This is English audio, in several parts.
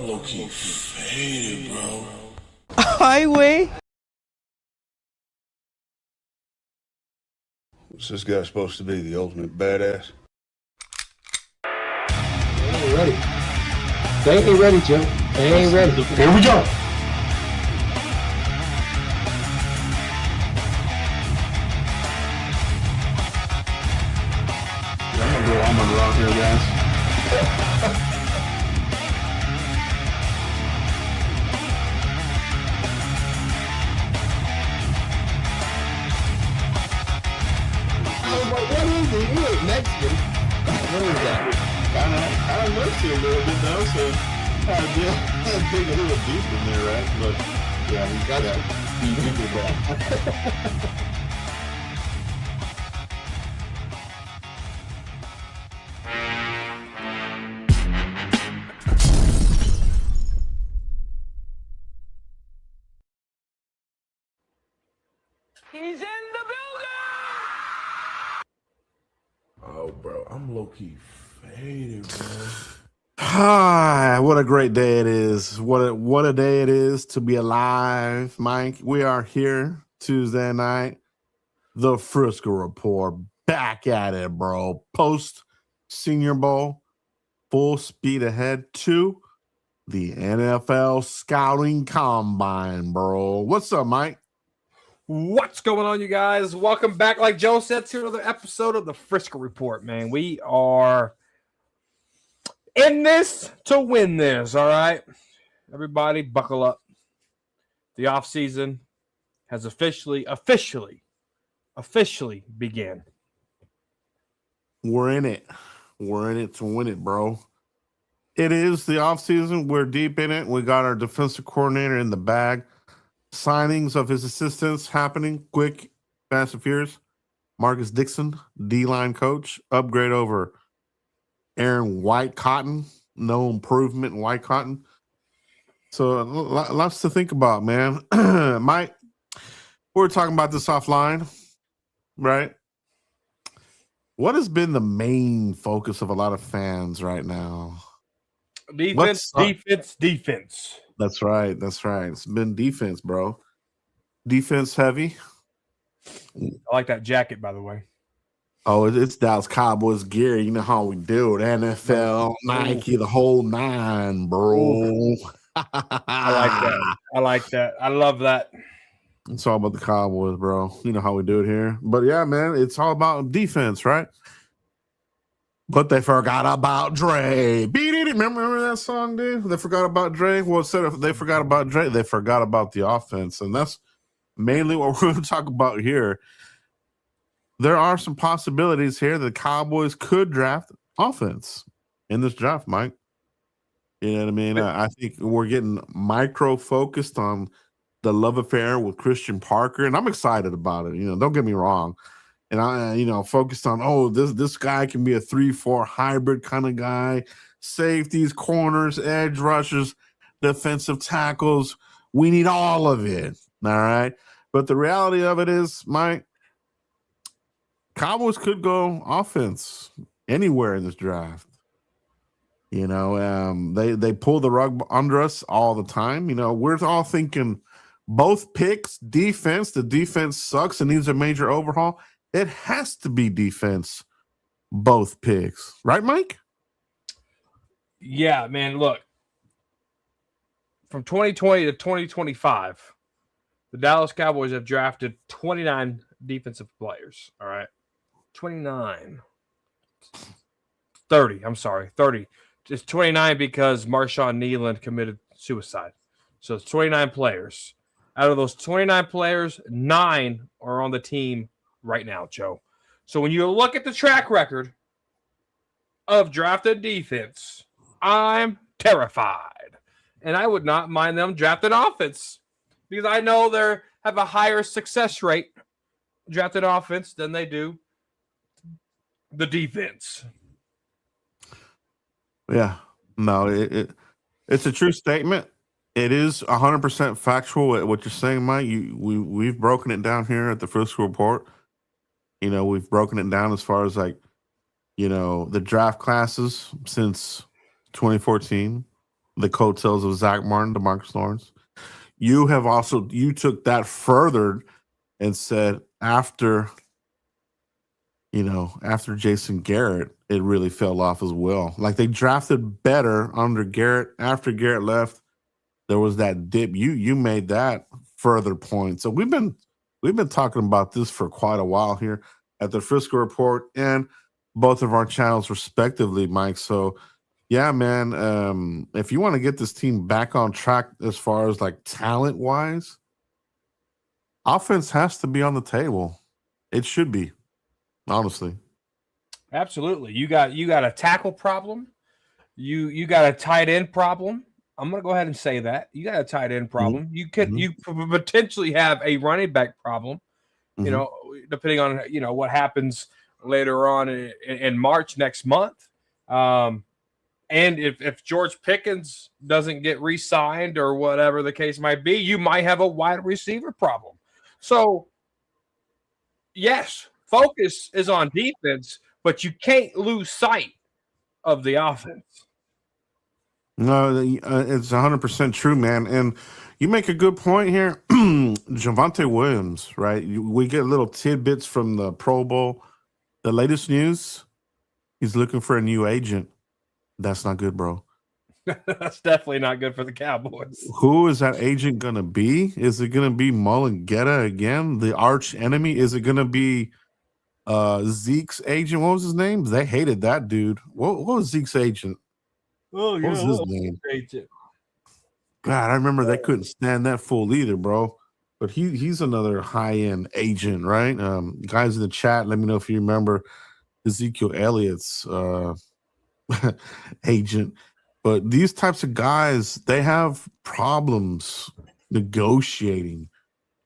I'm low-key faded, bro. Ay, güey. What's this guy supposed to be, the ultimate badass? They ain't ready. They ain't ready, Joe. They ain't ready. Here we go. I'm gonna go out here, guys. I was like, what is it? You ain't Mexican. What is that? Kind of looks it a little bit though, so I dig a little deep in there, right? But yeah, he's got that. He did that. He's in the building! Oh, bro, I'm low-key faded, bro. Hi, what a great day it is. What a day it is to be alive, Mike. We are here Tuesday night. The Frisco Report back at it, bro. Post Senior Bowl, full speed ahead to the NFL Scouting Combine, bro. What's up, Mike? What's going on, you guys? Welcome back, like Joe said, to another episode of the Frisco Report, man. We are in this to win this, all right? Everybody buckle up. The offseason has officially began. We're in it. We're in it to win it, bro. It is the offseason. We're deep in it. We got our defensive coordinator in the bag. Signings of his assistants happening quick, fast and furious. Marcus Dixon, D-line coach, upgrade over Aaron White Cotton. No improvement in White Cotton. So lots to think about, man. Mike, we were talking about this offline, right? What has been the main focus of a lot of fans right now? Defense. That's right. It's been defense, bro. Defense heavy. I like that jacket, by the way. Oh, it's Dallas Cowboys gear. You know how we do it. NFL, Nike, the whole nine, bro. I like that. I love that. It's all about the Cowboys, bro. You know how we do it here. But yeah, man, it's all about defense, right? But they forgot about Dre. Beat it. Remember that song, dude? They forgot about Dre. Well, instead of they forgot about Dre, they forgot about the offense. And that's mainly what we're going to talk about here. There are some possibilities here that the Cowboys could draft offense in this draft, Mike. You know what I mean? I think we're getting micro-focused on the love affair with Christian Parker, and I'm excited about it. You know, don't get me wrong. And I, focused on, this guy can be a 3-4 hybrid kind of guy. Safeties, corners, edge rushers, defensive tackles. We need all of it. All right. But the reality of it is, Mike, Cowboys could go offense anywhere in this draft. They pull the rug under us all the time. We're all thinking both picks, defense. The defense sucks and needs a major overhaul. It has to be defense, both picks. Right, Mike? Yeah, man, look. From 2020 to 2025, the Dallas Cowboys have drafted 29 defensive players, all right? 29. 30, I'm sorry, 30. Just 29 because Marshawn Nealand committed suicide. So it's 29 players. Out of those 29 players, 9 are on the team right now, Joe. So when you look at the track record of drafted defense, I'm terrified. And I would not mind them drafting offense because I know they have a higher success rate drafted offense than they do the defense. Yeah. No, it's a true statement. It is 100% factual what you're saying, Mike. We've broken it down here at the Frisco Report. We've broken it down as far as the draft classes since 2014. the coattails of Zach Martin, DeMarcus Lawrence. You took that further and said after Jason Garrett, it really fell off as well. Like they drafted better under Garrett. After Garrett left, there was that dip. You made that further point. So we've been talking about this for quite a while here at the Frisco Report and both of our channels respectively, Mike. So yeah, man, if you want to get this team back on track as far as like talent wise, offense has to be on the table. It should be, honestly. Absolutely. You got a tackle problem. You got a tight end problem. I'm going to go ahead and say that. You got a tight end problem. You potentially have a running back problem, depending on, what happens later on in March next month. And if George Pickens doesn't get re-signed or whatever the case might be, you might have a wide receiver problem. So, yes, focus is on defense, but you can't lose sight of the offense. No, it's 100% true, man. And you make a good point here. Javonte Williams, right? We get little tidbits from the Pro Bowl. The latest news, he's looking for a new agent. That's not good, bro. That's definitely not good for the Cowboys. Who is that agent going to be? Is it going to be Mullen-Getta again, the arch enemy? Is it going to be Zeke's agent? What was his name? They hated that dude. What was Zeke's agent? Oh, yeah. What was his name? God, I remember they couldn't stand that fool either, bro. But he's another high-end agent, right? Guys in the chat, let me know if you remember Ezekiel Elliott's agent. But these types of guys, they have problems negotiating,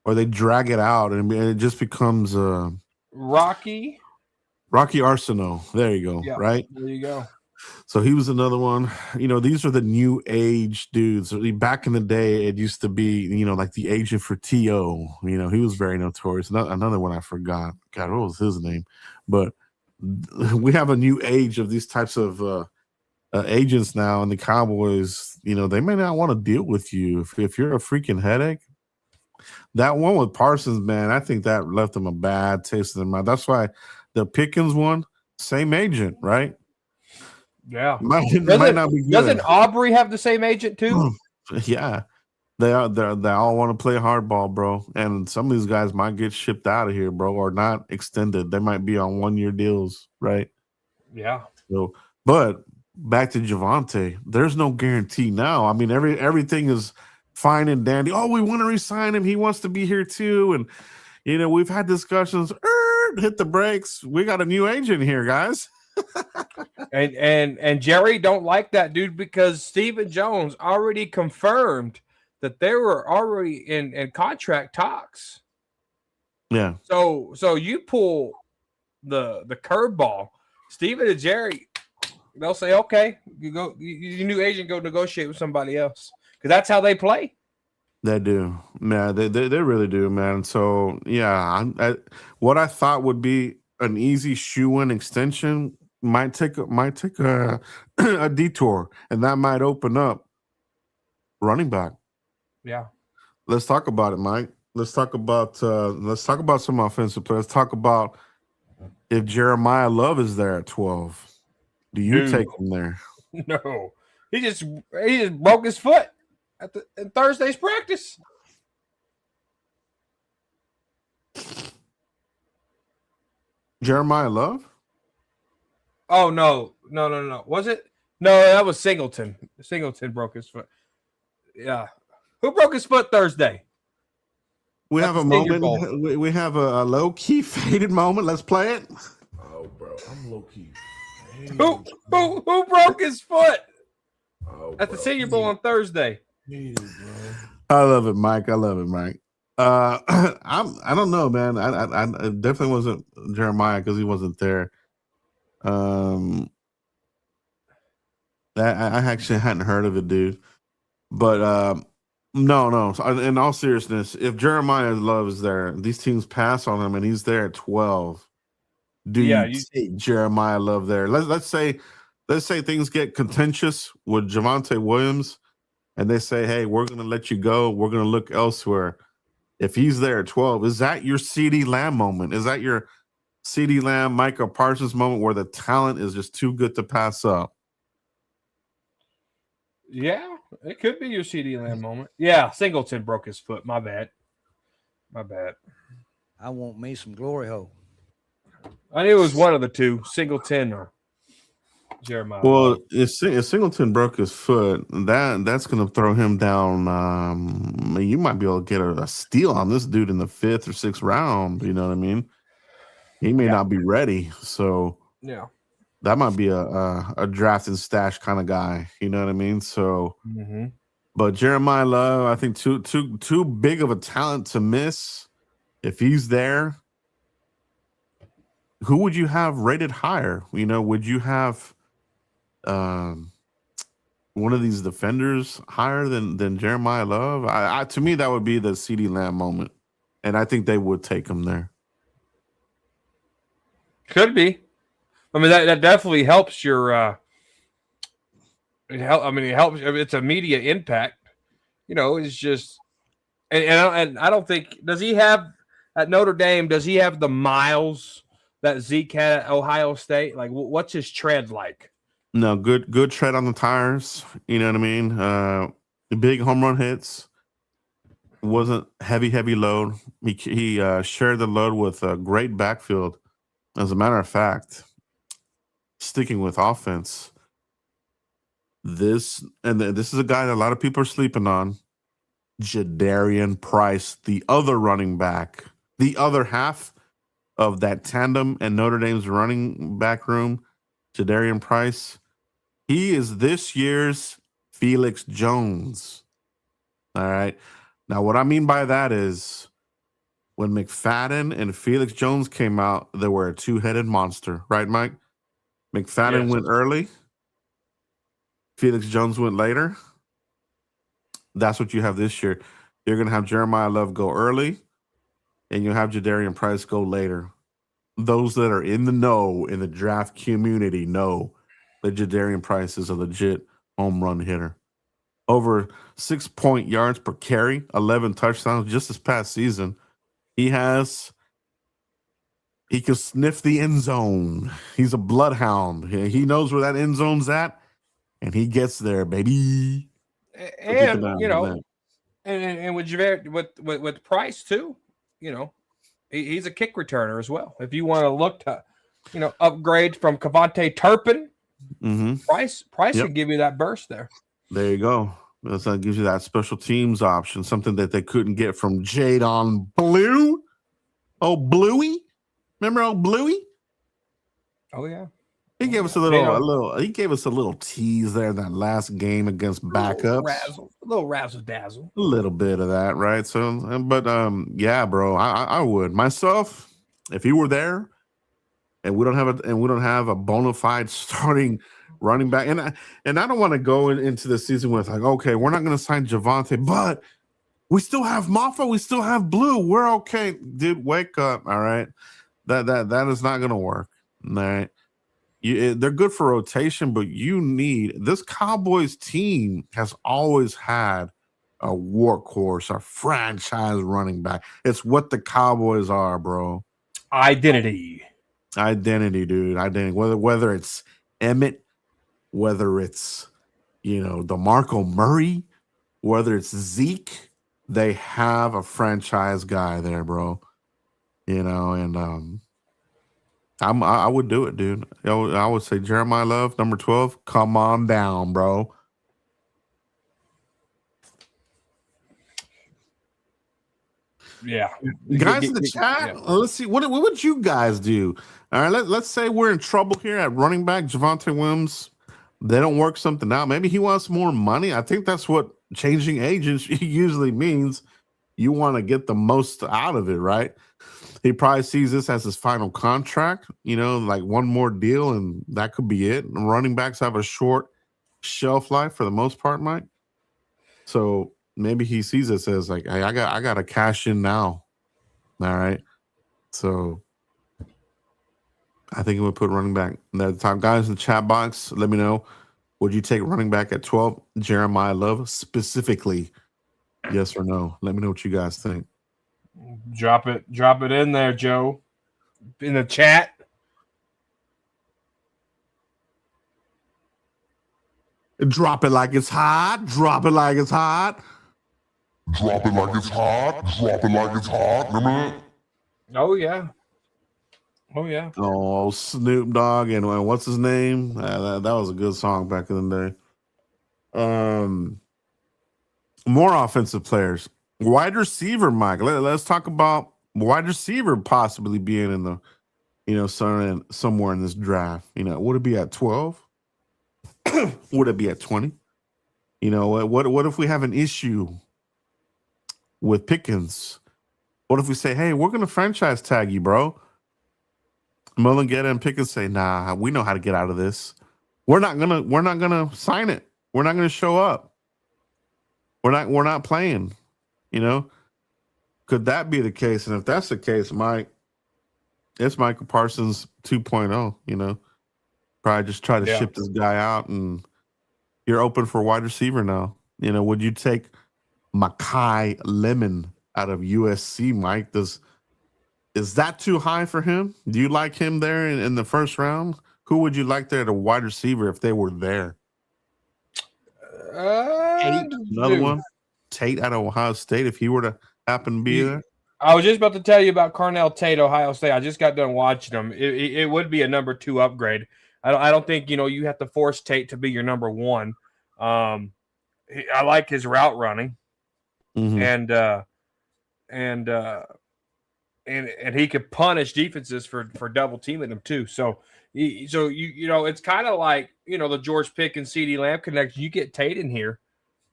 or they drag it out, and it just becomes Rocky Arsenault. There you go. Yeah, right? There you go. So he was another one. These are the new age dudes. Back in the day, it used to be, like the agent for T.O. He was very notorious. Another one I forgot. God, what was his name? But we have a new age of these types of agents now, and the Cowboys, they may not want to deal with you if you're a freaking headache. That one with Parsons, man, I think that left them a bad taste in their mouth. That's why the Pickens one, same agent, right? Yeah. Might not be good. Doesn't Aubrey have the same agent too? Yeah. They all want to play hardball, bro. And some of these guys might get shipped out of here, bro, or not extended. They might be on 1-year deals, right? Yeah. So, but back to Javonte, there's no guarantee now. I mean, everything is fine and dandy. Oh, we want to re-sign him. He wants to be here too. And we've had discussions. Hit the brakes. We got a new agent here, guys. and Jerry don't like that dude because Stephen Jones already confirmed that they were already in contract talks. Yeah. So you pull the curveball, Stephen and Jerry, they'll say, okay, your new agent go negotiate with somebody else because that's how they play. They do, man. They really do, man. So yeah, what I thought would be an easy shoe-in extension might take a detour, and that might open up running back. Yeah. Let's talk about it, Mike. Let's talk about some offensive players. Let's talk about if Jeremiah Love is there at 12. Do you take him there? No. He just broke his foot in Thursday's practice. Jeremiah Love? Oh, no. Was it? No, that was Singleton. Singleton broke his foot. Yeah. Who broke his foot Thursday? We have a moment. We have a low-key faded moment. Let's play it. Oh, bro, I'm low-key faded. Who broke his foot at the bro, Senior Bowl on Thursday? faded, bro. I love it, Mike. I don't know, man. I definitely wasn't Jeremiah because he wasn't there. I actually hadn't heard of it, dude. But no. In all seriousness, if Jeremiah Love is there, these teams pass on him, and he's there at 12. Do you take Jeremiah Love there? Let's say let's say things get contentious with Javonte Williams, and they say, "Hey, we're going to let you go. We're going to look elsewhere." If he's there at 12, is that your CeeDee Lamb moment? Is that your CeeDee Lamb, Micah Parsons moment where the talent is just too good to pass up? Yeah, it could be your CD Lamb moment. Yeah, Singleton broke his foot. My bad. I want me some glory hole. I knew it was one of the two, Singleton or Jeremiah. Well, Love. if Singleton broke his foot, that's going to throw him down. You might be able to get a steal on this dude in the 5th or 6th round. You know what I mean? He may not be ready, so Yeah. that might be a draft and stash kind of guy. You know what I mean? So, but Jeremiah Love, I think too big of a talent to miss. If he's there, who would you have rated higher? You know, would you have one of these defenders higher than Jeremiah Love? I to me, that would be the CeeDee Lamb moment, and I think they would take him there. Could be. I mean, that definitely helps your. It helps. It's a media impact. You know, it's just, and I don't think does he have at Notre Dame? Does he have the miles that Zeke had at Ohio State? Like, what's his tread like? No, good tread on the tires. You know what I mean? Big home run hits. Wasn't heavy load. He shared the load with a great backfield. As a matter of fact, sticking with offense, this is a guy that a lot of people are sleeping on. Jadarian Price, the other running back, the other half of that tandem and Notre Dame's running back room, Jadarian Price. He is this year's Felix Jones. All right. Now, what I mean by that is when McFadden and Felix Jones came out, they were a two-headed monster, right, Mike? McFadden went early. Felix Jones went later. That's what you have this year. You're going to have Jeremiah Love go early, and you'll have Jadarian Price go later. Those that are in the know in the draft community know that Jadarian Price is a legit home run hitter. Over 6 yards per carry, 11 touchdowns just this past season. He can sniff the end zone. He's a bloodhound. He knows where that end zone's at, and he gets there, baby. And you know, and with Price too, you know, he's a kick returner as well. If you want to look to, you know, upgrade from Kavontae Turpin, Price can give you that burst there. There you go. That gives you that special teams option, something that they couldn't get from Jadon Blue. Oh, Bluey. Remember old Bluey? Oh yeah. He gave us a little tease there in that last game against backups. A little razzle dazzle. A little bit of that, right? So, but yeah, bro, I would myself if he were there, and we don't have a bona fide starting running back, and I don't want to go into the season with like, okay, we're not going to sign Javonte, but we still have Maffa, we still have Blue, we're okay, dude. Wake up, all right? That is not going to work, all right? They're good for rotation, but this Cowboys team has always had a workhorse, a franchise running back. It's what the Cowboys are, bro. Identity, dude. Identity. Whether it's Emmett, whether it's DeMarco Murray, whether it's Zeke, they have a franchise guy there, bro. And I would do it, dude. I would say Jeremiah Love, number 12. Come on down, bro. Yeah. Guys in the chat, let's see. What would you guys do? All right, let's say we're in trouble here at running back. Javonte Williams, they don't work something out. Maybe he wants more money. I think that's what changing agents usually means. You want to get the most out of it, right? He probably sees this as his final contract, like one more deal, and that could be it. And running backs have a short shelf life for the most part, Mike. So maybe he sees this as like, hey, I got to cash in now. All right. So I think I'm gonna put running back at the top. Guys in the chat box, let me know. Would you take running back at 12? Jeremiah Love specifically. Yes or no? Let me know what you guys think. Drop it in there, Joe. In the chat. Drop it like it's hot. Drop it like it's hot. Drop it like it's hot. Drop it like it's hot. Remember that? Oh yeah. Oh yeah. Oh, Snoop Dogg and what's his name? That was a good song back in the day. More offensive players. Wide receiver, Mike. Let's talk about wide receiver possibly being in the, somewhere in this draft. Would it be at 12? Would it be at 20? What if we have an issue with Pickens? What if we say, hey, we're gonna franchise tag you, bro? Mullen-Guetta and Pickens say, nah, we know how to get out of this. We're not gonna sign it. We're not gonna show up. We're not playing. Could that be the case? And if that's the case, Mike, it's Michael Parsons 2.0, Probably just try to ship this guy out, and you're open for wide receiver now. Would you take Makai Lemon out of USC, Mike? Is that too high for him? Do you like him there in the first round? Who would you like there at a wide receiver if they were there? Another one. Tate out of Ohio State, if he were to happen to be there. I was just about to tell you about Carnell Tate, Ohio State. I just got done watching him. It would be a number 2 upgrade. I don't think you have to force Tate to be your number 1. I like his route running, and he could punish defenses for double teaming them too. So it's kind of like the George Pickens CeeDee Lamb connection. You get Tate in here,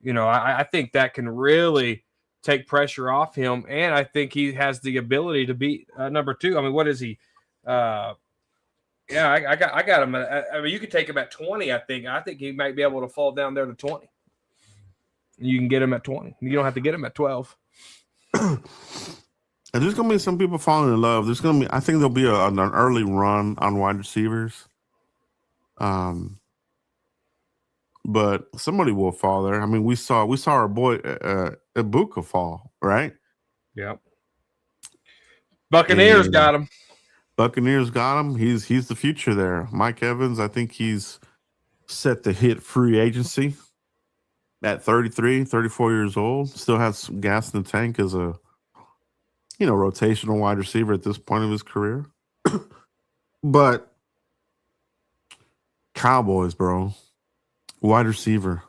I think that can really take pressure off him, and I think he has the ability to beat number 2. I mean, what is he? Yeah, I got him. You could take him at 20. I think he might be able to fall down there to 20. You can get him at 20. You don't have to get him at 12. And there's gonna be some people falling in love. I think there'll be an early run on wide receivers. But somebody will fall there. I mean, we saw our boy Ibuka fall, right? Yep. Buccaneers got him. Buccaneers got him. He's the future there. Mike Evans, I think he's set to hit free agency at 33, 34 years old. Still has some gas in the tank as a rotational wide receiver at this point of his career. But Cowboys, bro, wide receiver,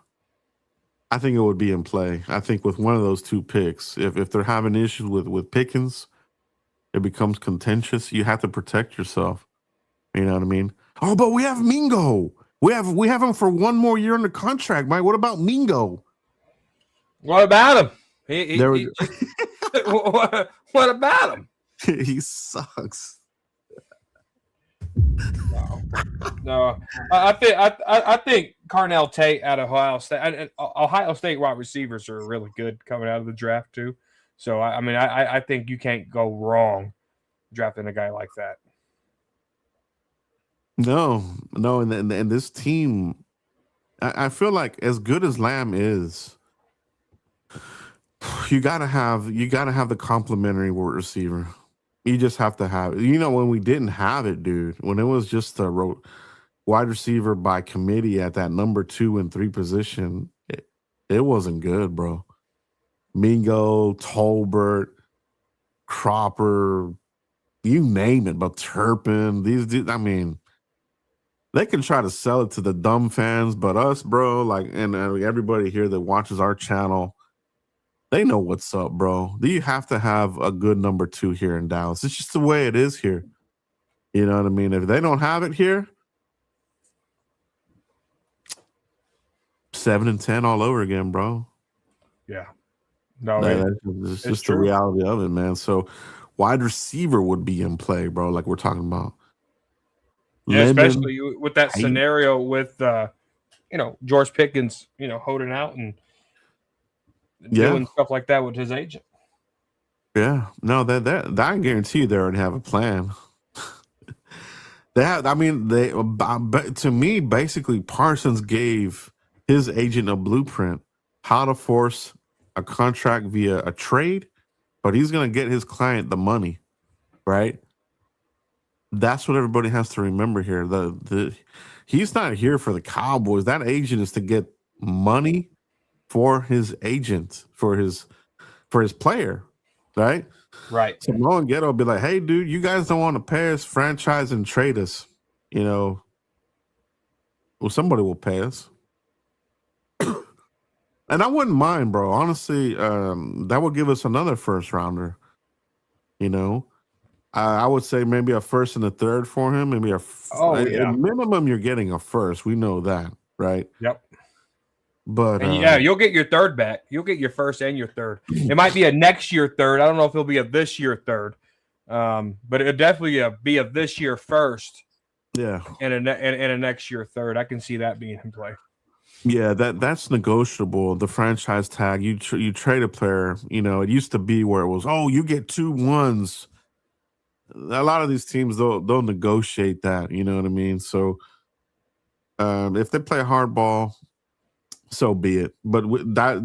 I think it would be in play. I think with one of those 2 picks, if they're having issues with Pickens, it becomes contentious. You have to protect yourself. You know what I mean? Oh, but we have Mingo. We have him for 1 more year under contract, Mike. What about Mingo? What about him? What about him? He sucks. No. I think Carnell Tate out of Ohio State. Ohio State wide receivers are really good coming out of the draft too. So I think you can't go wrong drafting a guy like that. No, and this team, I feel like as good as Lamb is, you gotta have the complimentary wide receiver. You just have to have it. When we didn't have it, dude, when it was just a wide receiver by committee at that number 2 and 3 position, it wasn't good, bro. Mingo, Tolbert, Cropper, you name it, but Turpin, these dudes, they can try to sell it to the dumb fans, but us, bro, and everybody here that watches our channel, they know what's up, bro. You have to have a good number 2 here in Dallas. It's just the way it is here. You know what I mean? If they don't have it here, 7-10 all over again, bro. Yeah. No, it's just true. The reality of it, man. So wide receiver would be in play, bro, like we're talking about. Yeah, especially with that scenario with George Pickens, holding out and doing stuff like that with his agent. Yeah. No, that I guarantee you they already have a plan. They have. I mean, to me, basically, Parsons gave his agent a blueprint how to force a contract via a trade, but he's going to get his client the money, right? That's what everybody has to remember here. He's not here for the Cowboys. That agent is to get money for his agent, for his player, right? Right. So Mo and Ghetto will be like, "Hey, dude, you guys don't want to pay us, franchise and trade us, you know? Well, somebody will pay us." And I wouldn't mind, bro. Honestly, that would give us another first rounder. You know, I would say maybe a first and a third for him. Maybe at minimum, you're getting a first. We know that, right? Yep. But and you'll get your third back. You'll get your first and your third. It might be a next year third. I don't know if it'll be a this year third, but it'll definitely be a this year first. Yeah, and a next year third. I can see that being in play. Yeah, that's negotiable. The franchise tag, you trade a player. You know, it used to be where it was, oh, you get 2 1s. A lot of these teams they'll negotiate that. You know what I mean? So if they play hardball, so be it. But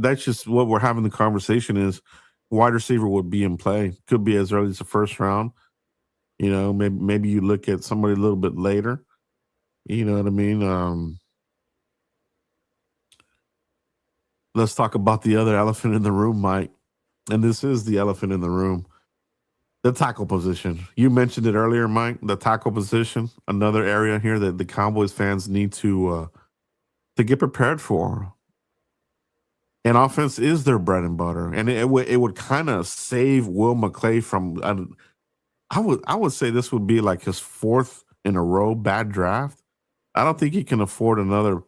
that's just what we're having the conversation is. Wide receiver would be in play. Could be as early as the first round. You know, maybe you look at somebody a little bit later. You know what I mean? Let's talk about the other elephant in the room, Mike. And this is the elephant in the room. The tackle position. You mentioned it earlier, Mike. The tackle position, another area here that the Cowboys fans need to get prepared for. And offense is their bread and butter, and it would kind of save Will McClay from. I would say this would be like his 4th in a row bad draft. I don't think he can afford another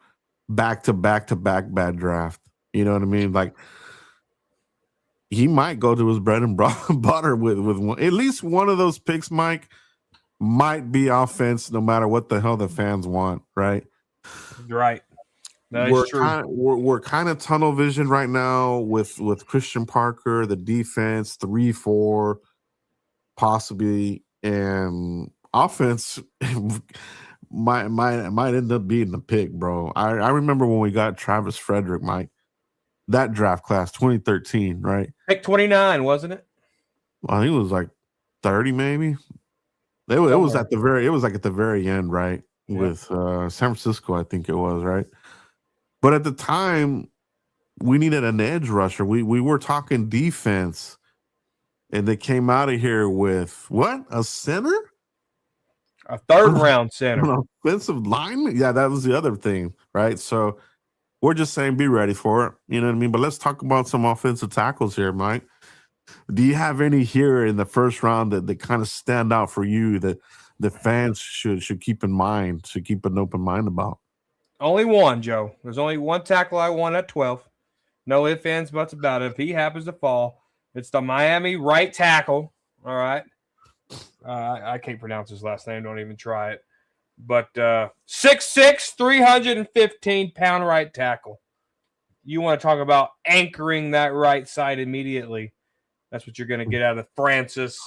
back-to-back bad draft. You know what I mean? Like he might go to his bread and butter with one, at least one of those picks. Mike might be offense, no matter what the hell the fans want. Right? Right. That is true. We're kind of tunnel vision right now with Christian Parker, the defense 3-4, possibly, and offense might end up being the pick, bro. I remember when we got Travis Frederick, Mike. That draft class, 2013, right? Pick 29, wasn't it? Well, he was like 30, maybe. It was at the very end, right? Yeah. With San Francisco, I think it was, right? But at the time, we needed an edge rusher. We were talking defense, and they came out of here with what? A center? A third round center. An offensive lineman? Yeah, that was the other thing, right? So we're just saying be ready for it. You know what I mean? But let's talk about some offensive tackles here, Mike. Do you have any here in the first round that kind of stand out for you that the fans should keep in mind, should keep an open mind about? Only one, Joe. There's only one tackle I want at 12. No ifs, ands, buts about it. If he happens to fall, it's the Miami right tackle. All right. I can't pronounce his last name. Don't even try it. But 6'6", 315-pound right tackle. You want to talk about anchoring that right side immediately. That's what you're going to get out of Francis,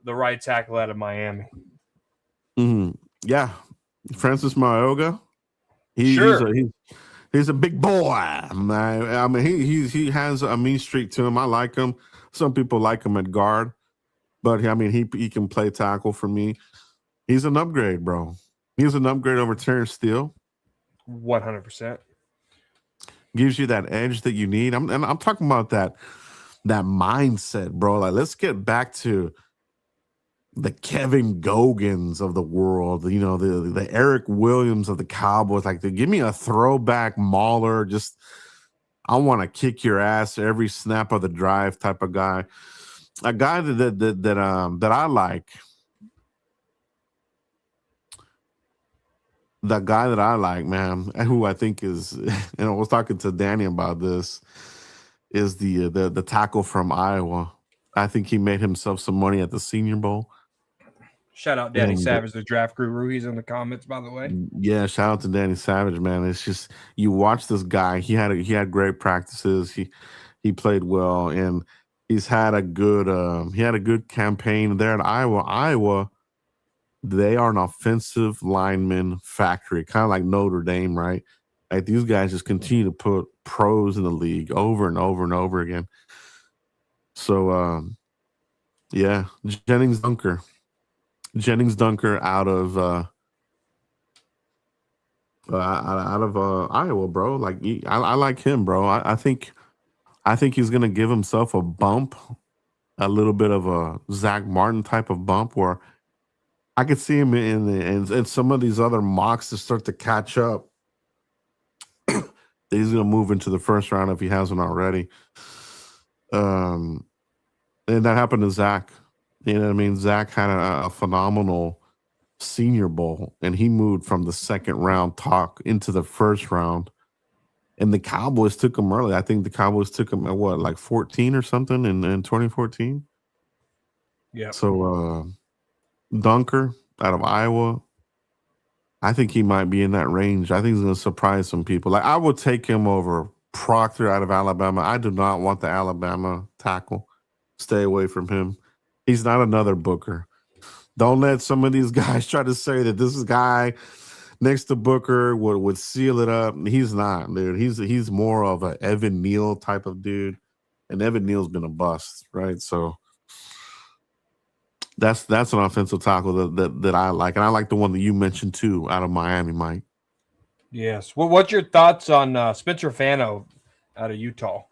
the right tackle out of Miami. Mm-hmm. Yeah. Francis Maioga. He's a big boy. I mean, he has a mean streak to him. I like him. Some people like him at guard, but I mean, he can play tackle for me. He's an upgrade, bro. He's an upgrade over Terrence Steele. 100%. Gives you that edge that you need. I'm talking about that mindset, bro. Like, let's get back to the Kevin Gogans of the world, you know, the Eric Williams of the Cowboys. Like, give me a throwback mauler. Just, I want to kick your ass every snap of the drive type of guy. A guy that I like. The guy that I like, man, who I think is, and I was talking to Danny about this, is the tackle from Iowa. I think he made himself some money at the Senior Bowl. Shout out Danny Savage, the draft guru. He's in the comments, by the way. Yeah, shout out to Danny Savage, man. It's just, you watch this guy. He had great practices. He played well, and he's had a good campaign there at Iowa. Iowa They are an offensive lineman factory, kind of like Notre Dame, right? Like these guys just continue to put pros in the league over and over and over again. So, yeah, Jennings Dunker out of Iowa, bro. Like I like him, bro. I think he's gonna give himself a bump, a little bit of a Zach Martin type of bump, where I could see him in some of these other mocks to start to catch up. He's gonna move into the first round if he hasn't already. And that happened to Zach. You know what I mean? Zach had a phenomenal Senior Bowl, and he moved from the second round talk into the first round. And the Cowboys took him early. I think the Cowboys took him at what, like 14 or something in 2014? Yeah. So Dunker out of Iowa, I think he might be in that range. I think he's going to surprise some people. Like I would take him over Proctor out of Alabama. I do not want the Alabama tackle. Stay away from him. He's not another Booker. Don't let some of these guys try to say that this guy next to Booker would seal it up. He's not, dude. He's more of an Evan Neal type of dude, and Evan Neal's been a bust, right? So that's an offensive tackle that I like, and I like the one that you mentioned too, out of Miami, Mike. Yes. Well, what's your thoughts on Spencer Fano out of Utah?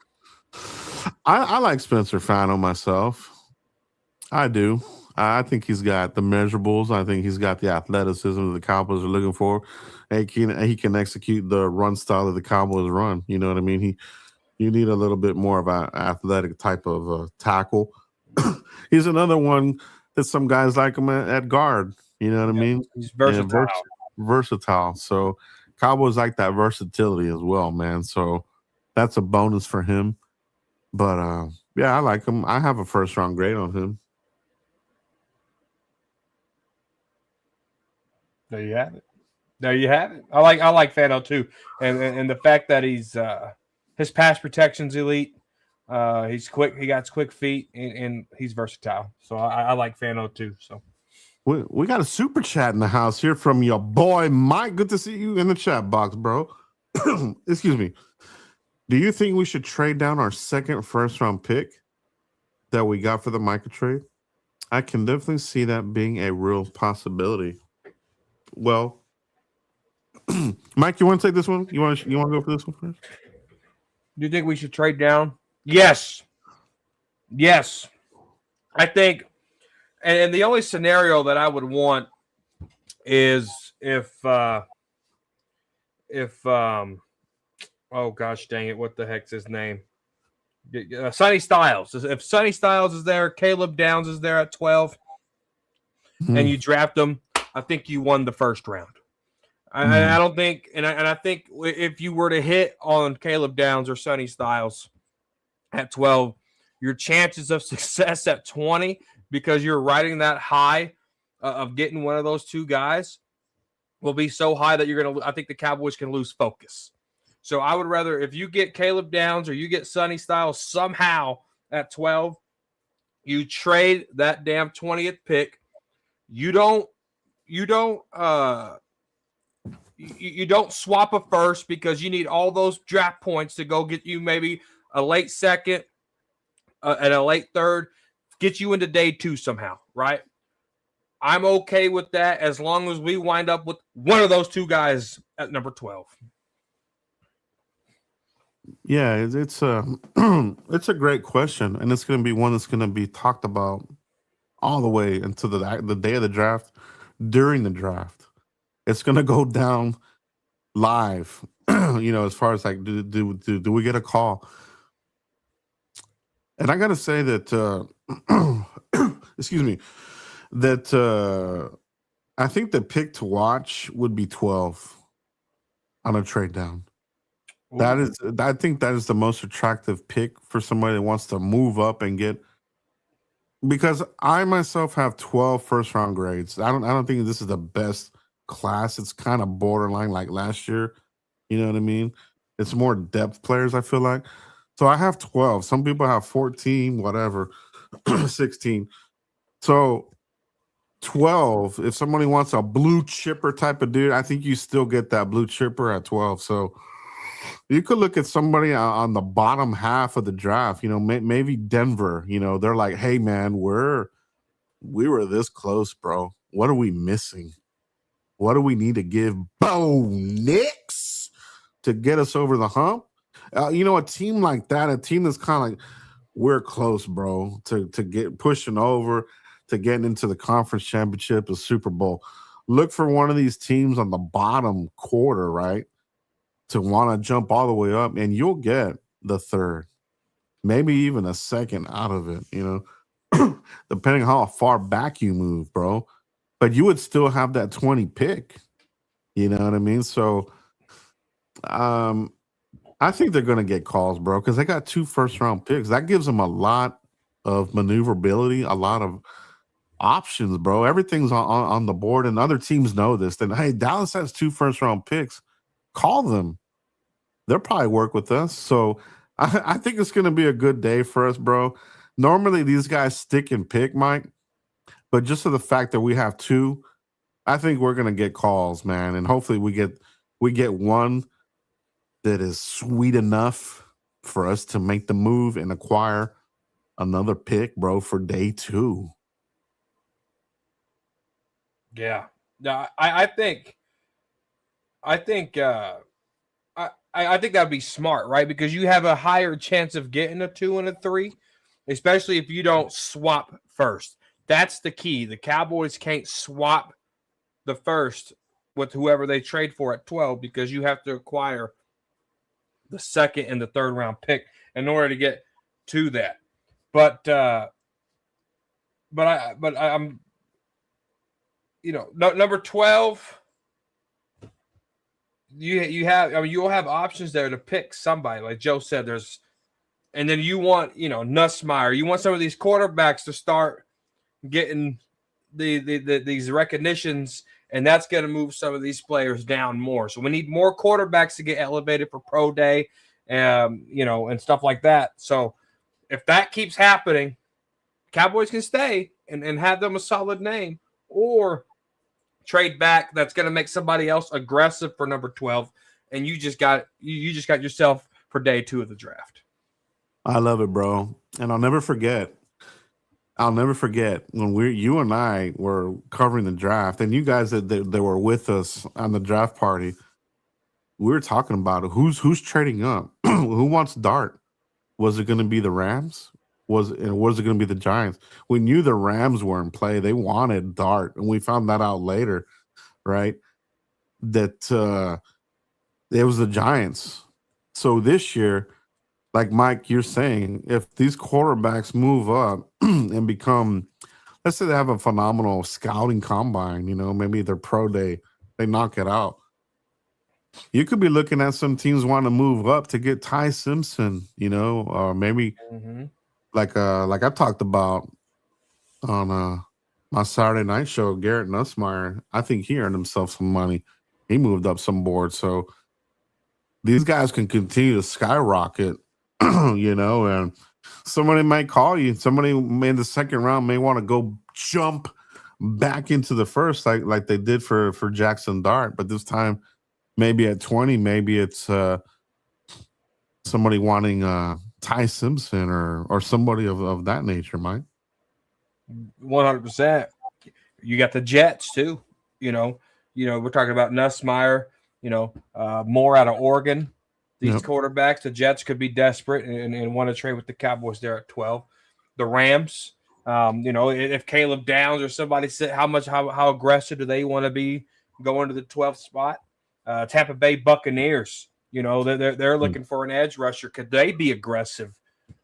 I like Spencer Fano myself. I do. I think he's got the measurables. I think he's got the athleticism that the Cowboys are looking for. And he can execute the run style that the Cowboys run. You know what I mean? You need a little bit more of an athletic type of tackle. He's another one that some guys like him at guard. You know what I mean? He's versatile. Versatile. So Cowboys like that versatility as well, man. So that's a bonus for him. But yeah, I like him. I have a first round grade on him. There you have it. I like Fano too, and the fact that he's his pass protection's elite. He's quick. He got quick feet, and he's versatile. So I like Fano too. So we got a super chat in the house here from your boy Mike. Good to see you in the chat box, bro. Excuse me. Do you think we should trade down our second first round pick that we got for the Micah trade? I can definitely see that being a real possibility. Well, Mike, you want to take this one? You want to go for this one first? Do you think we should trade down? Yes. I think, and the only scenario that I would want is if oh gosh dang it, what the heck's his name? Sonny Styles. If Sonny Styles is there, Caleb Downs is there at 12, and you draft them, I think you won the first round. I don't think, and I think if you were to hit on Caleb Downs or Sonny Styles at 12, your chances of success at 20, because you're riding that high of getting one of those two guys, will be so high that I think the Cowboys can lose focus. So I would rather, if you get Caleb Downs or you get Sonny Styles somehow at 12, you trade that damn 20th pick. You don't swap a first, because you need all those draft points to go get you maybe a late second and a late third, get you into day 2 somehow, right? I'm okay with that as long as we wind up with one of those two guys at number 12. Yeah, it's a great question, and it's going to be one that's going to be talked about all the way until the day of the draft. During the draft, it's going to go down live. As far as like, do we get a call? And I got to say that, excuse me, that I think the pick to watch would be 12 on a trade down. I think that is the most attractive pick for somebody that wants to move up and get. Because I myself have 12 first round grades. I don't think this is the best class. It's kind of borderline like last year. You know what I mean? It's more depth players, I feel like. So I have 12. Some people have 14, whatever, 16. So 12, if somebody wants a blue chipper type of dude, I think you still get that blue chipper at 12. So you could look at somebody on the bottom half of the draft, maybe Denver, they're like, hey man, we were this close, bro. What are we missing? What do we need to give Bo Nix to get us over the hump? A team like that, a team that's kind of like, we're close, bro, to get pushing over, to getting into the conference championship, the Super Bowl. Look for one of these teams on the bottom quarter, right, to want to jump all the way up, and you'll get the third, maybe even a second out of it, depending on how far back you move, bro. But you would still have that 20 pick. You know what I mean? So I think they're going to get calls, bro, because they got 2 first-round picks. That gives them a lot of maneuverability, a lot of options, bro. Everything's on the board, and other teams know this. Then, hey, Dallas has 2 first-round picks. Call them. They'll probably work with us. So I think it's going to be a good day for us, bro. Normally, these guys stick and pick, Mike. But just for the fact that we have 2, I think we're going to get calls, man. And hopefully we get one that is sweet enough for us to make the move and acquire another pick, bro, for day 2. Yeah. No, I think that'd be smart, right? Because you have a higher chance of getting a 2 and a 3, especially if you don't swap first. That's the key. The Cowboys can't swap the first with whoever they trade for at 12 because you have to acquire the second and the third round pick in order to get to that. But I'm number 12. You'll have options there to pick somebody. Like Joe said, and then you want, Nussmeier. You want some of these quarterbacks to start getting these recognitions, and that's going to move some of these players down more. So we need more quarterbacks to get elevated for pro day, and stuff like that. So if that keeps happening, Cowboys can stay and have them a solid name, or trade back. That's going to make somebody else aggressive for number 12, and you just got yourself for day 2 of the draft. I love it, bro, and I'll never forget when you and I were covering the draft, and you guys that were with us on the draft party. We were talking about it. Who's trading up? Who wants Dart? Was it going to be the Rams? Was it going to be the Giants? We knew the Rams were in play. They wanted Dart, and we found that out later, right? That it was the Giants. So this year, like Mike, you're saying, if these quarterbacks move up and become, let's say they have a phenomenal scouting combine, maybe their pro day, they knock it out. You could be looking at some teams want to move up to get Ty Simpson, or maybe like I talked about on my Saturday night show, Garrett Nussmeier. I think he earned himself some money. He moved up some boards. So these guys can continue to skyrocket. And somebody might call you. Somebody in the second round may want to go jump back into the first, like they did for Jackson Dart, but this time maybe at 20, maybe it's somebody wanting Ty Simpson or somebody of that nature, Mike. 100%. You got the Jets too. We're talking about Nussmeier. More out of Oregon. These quarterbacks, the Jets could be desperate and want to trade with the Cowboys there at 12. The Rams, if Caleb Downs or somebody said how aggressive do they want to be going to the 12th spot? Tampa Bay Buccaneers, they're looking for an edge rusher. Could they be aggressive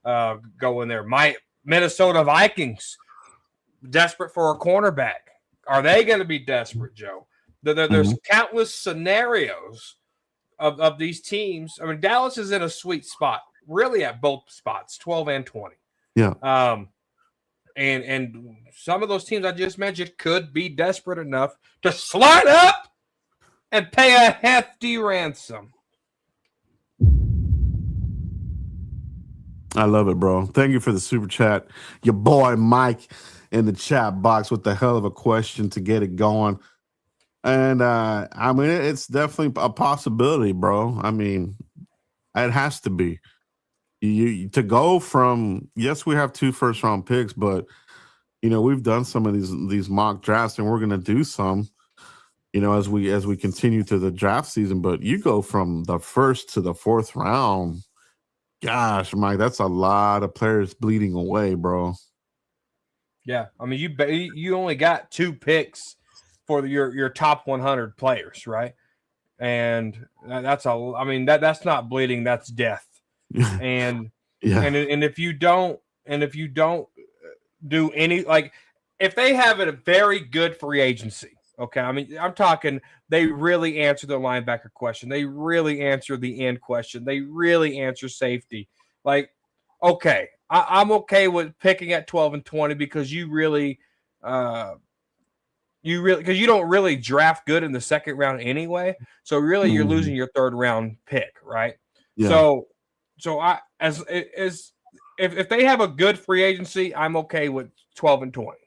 going there? My Minnesota Vikings, desperate for a cornerback. Are they going to be desperate, Joe? There's countless scenarios of these teams. I mean, Dallas is in a sweet spot, really at both spots, 12 and 20. Yeah. And some of those teams I just mentioned could be desperate enough to slide up and pay a hefty ransom. I love it, bro. Thank you for the super chat. Your boy Mike in the chat box with the hell of a question to get it going. And I mean, it's definitely a possibility, bro. I mean, it has to be. You to go from, yes, we have 2 first-round picks, but we've done some of these mock drafts, and we're gonna do some, as we continue to the draft season. But you go from the 1st to the 4th round. Gosh, Mike, that's a lot of players bleeding away, bro. Yeah, I mean, you only got 2 picks for your top 100 players, right? And that's that's not bleeding, that's death. And yeah, and if you don't do any, like, if they have a very good free agency, okay, I mean, I'm talking they really answer the linebacker question, they really answer the end question, they really answer safety, like, okay, I'm okay with picking at 12 and 20 because you don't really draft good in the 2nd round anyway. So really, you're losing your 3rd round pick, right? yeah. So if they have a good free agency, I'm okay with 12 and 20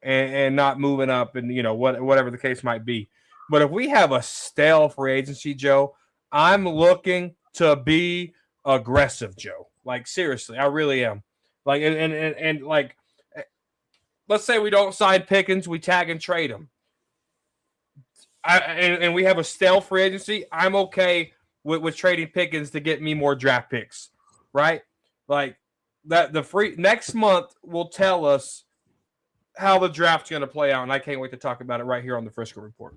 and not moving up, and whatever the case might be. But if we have a stale free agency, Joe, I'm looking to be aggressive, Joe. Like, seriously, I really am. Like, and like, let's say we don't sign Pickens, we tag and trade him. And we have a stale free agency. I'm okay with trading Pickens to get me more draft picks, right? Like, that the free next month will tell us how the draft's going to play out, and I can't wait to talk about it right here on the Frisco Report.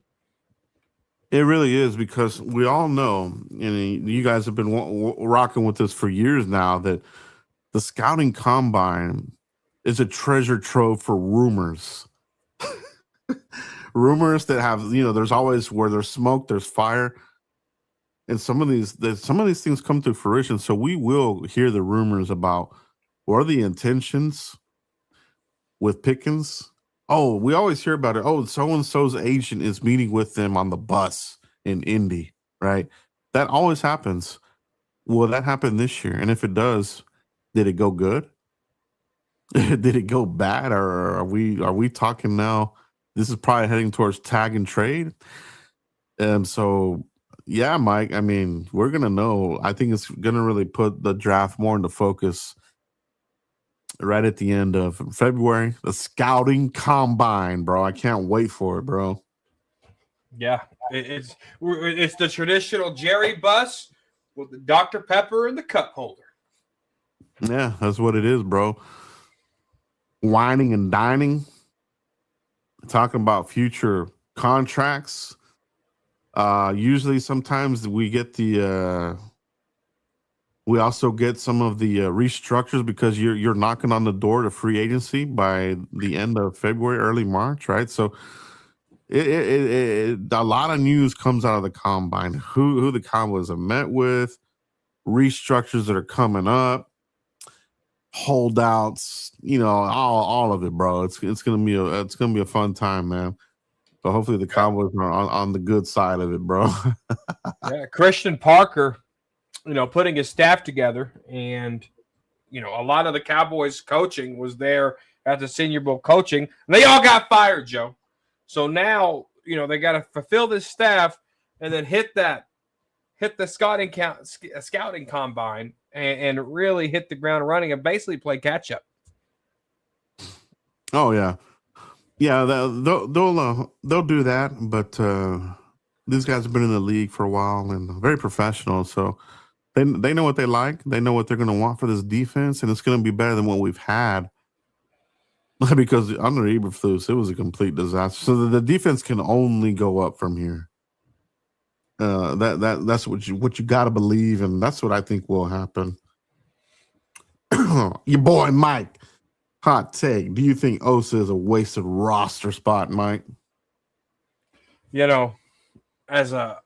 It really is, because we all know, and you guys have been rocking with this for years now, that the scouting combine is a treasure trove for rumors. Rumors that have, there's always, where there's smoke, there's fire. And some of these things come to fruition. So we will hear the rumors about what are the intentions with Pickens. Oh, we always hear about it. Oh, so-and-so's agent is meeting with them on the bus in Indy, right? That always happens. Will that happen this year? And if it does, did it go good? Did it go bad? Or are we talking now? This is probably heading towards tag and trade. So, yeah, Mike, I mean, we're going to know. I think it's going to really put the draft more into focus right at the end of February. The scouting combine, bro. I can't wait for it, bro. Yeah, it's the traditional Jerry bus with the Dr. Pepper and the cup holder. Yeah, that's what it is, bro. Whining and dining. Talking about future contracts. Usually, sometimes we get we also get some of the restructures, because you're knocking on the door to free agency by the end of February, early March, right? So a lot of news comes out of the combine. Who the Cowboys have met with, restructures that are coming up, holdouts, all of it, bro. It's gonna be a fun time, man. So hopefully the Cowboys are on the good side of it, bro. Yeah, Christian Parker, putting his staff together, and a lot of the Cowboys coaching was there at the Senior Bowl coaching, and they all got fired, Joe. So now, they got to fulfill this staff and then hit the scouting combine and really hit the ground running and basically play catch up. Oh yeah. Yeah, they'll do that, but these guys have been in the league for a while and very professional, so they know what they like. They know what they're going to want for this defense, and it's going to be better than what we've had. Because under Eberflus, it was a complete disaster. So the defense can only go up from here. That's what you got to believe, and that's what I think will happen. Your boy Mike. Hot take. Do you think Osa is a wasted roster spot, Mike? As a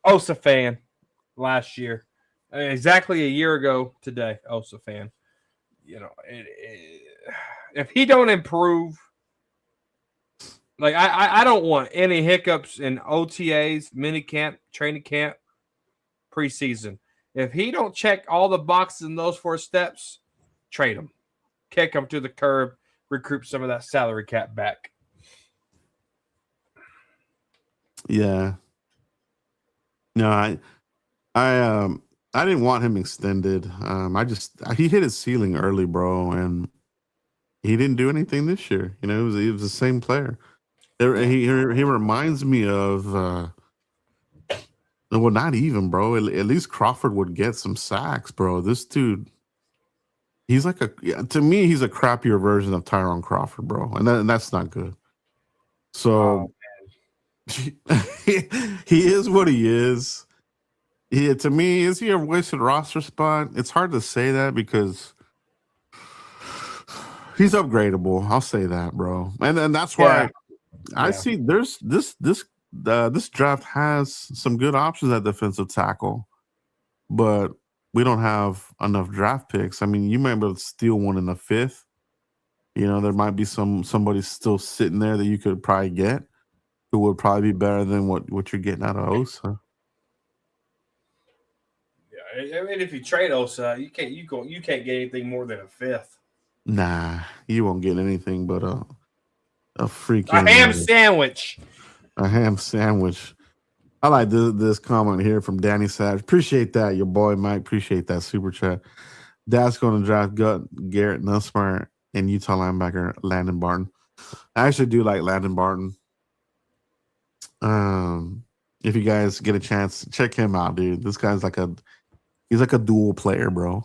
Osa fan last year, exactly a year ago today, Osa fan, if he don't improve, like I don't want any hiccups in OTAs, minicamp, training camp, preseason. If he don't check all the boxes in those 4 steps, trade him. Kick him to the curb, recoup some of that salary cap back. Yeah. No, I didn't want him extended. He hit his ceiling early, bro, and he didn't do anything this year. You know, he was the same player. He reminds me of well, not even, bro. At least Crawford would get some sacks, bro. This dude, he's like to me, he's a crappier version of Tyrone Crawford, bro, and that's not good. So he is what he is. To me, is he a wasted roster spot? It's hard to say that because he's upgradable. I'll say that, bro, and that's why I see there's this draft has some good options at defensive tackle, but we don't have enough draft picks. I mean, you might be able to steal one in the 5th. You know, there might be somebody still sitting there that you could probably get who would probably be better than what you're getting out of Osa. Yeah, I mean, if you trade Osa, you can't get anything more than a 5th. Nah, you won't get anything but a freaking ham sandwich. A ham sandwich. I like this comment here from Danny Savage. Appreciate that, your boy Mike. Appreciate that super chat. Dad's going to draft Garrett Nussmeier and Utah linebacker Landon Barton. I actually do like Landon Barton. If you guys get a chance, check him out, dude. This guy's he's like a dual player, bro.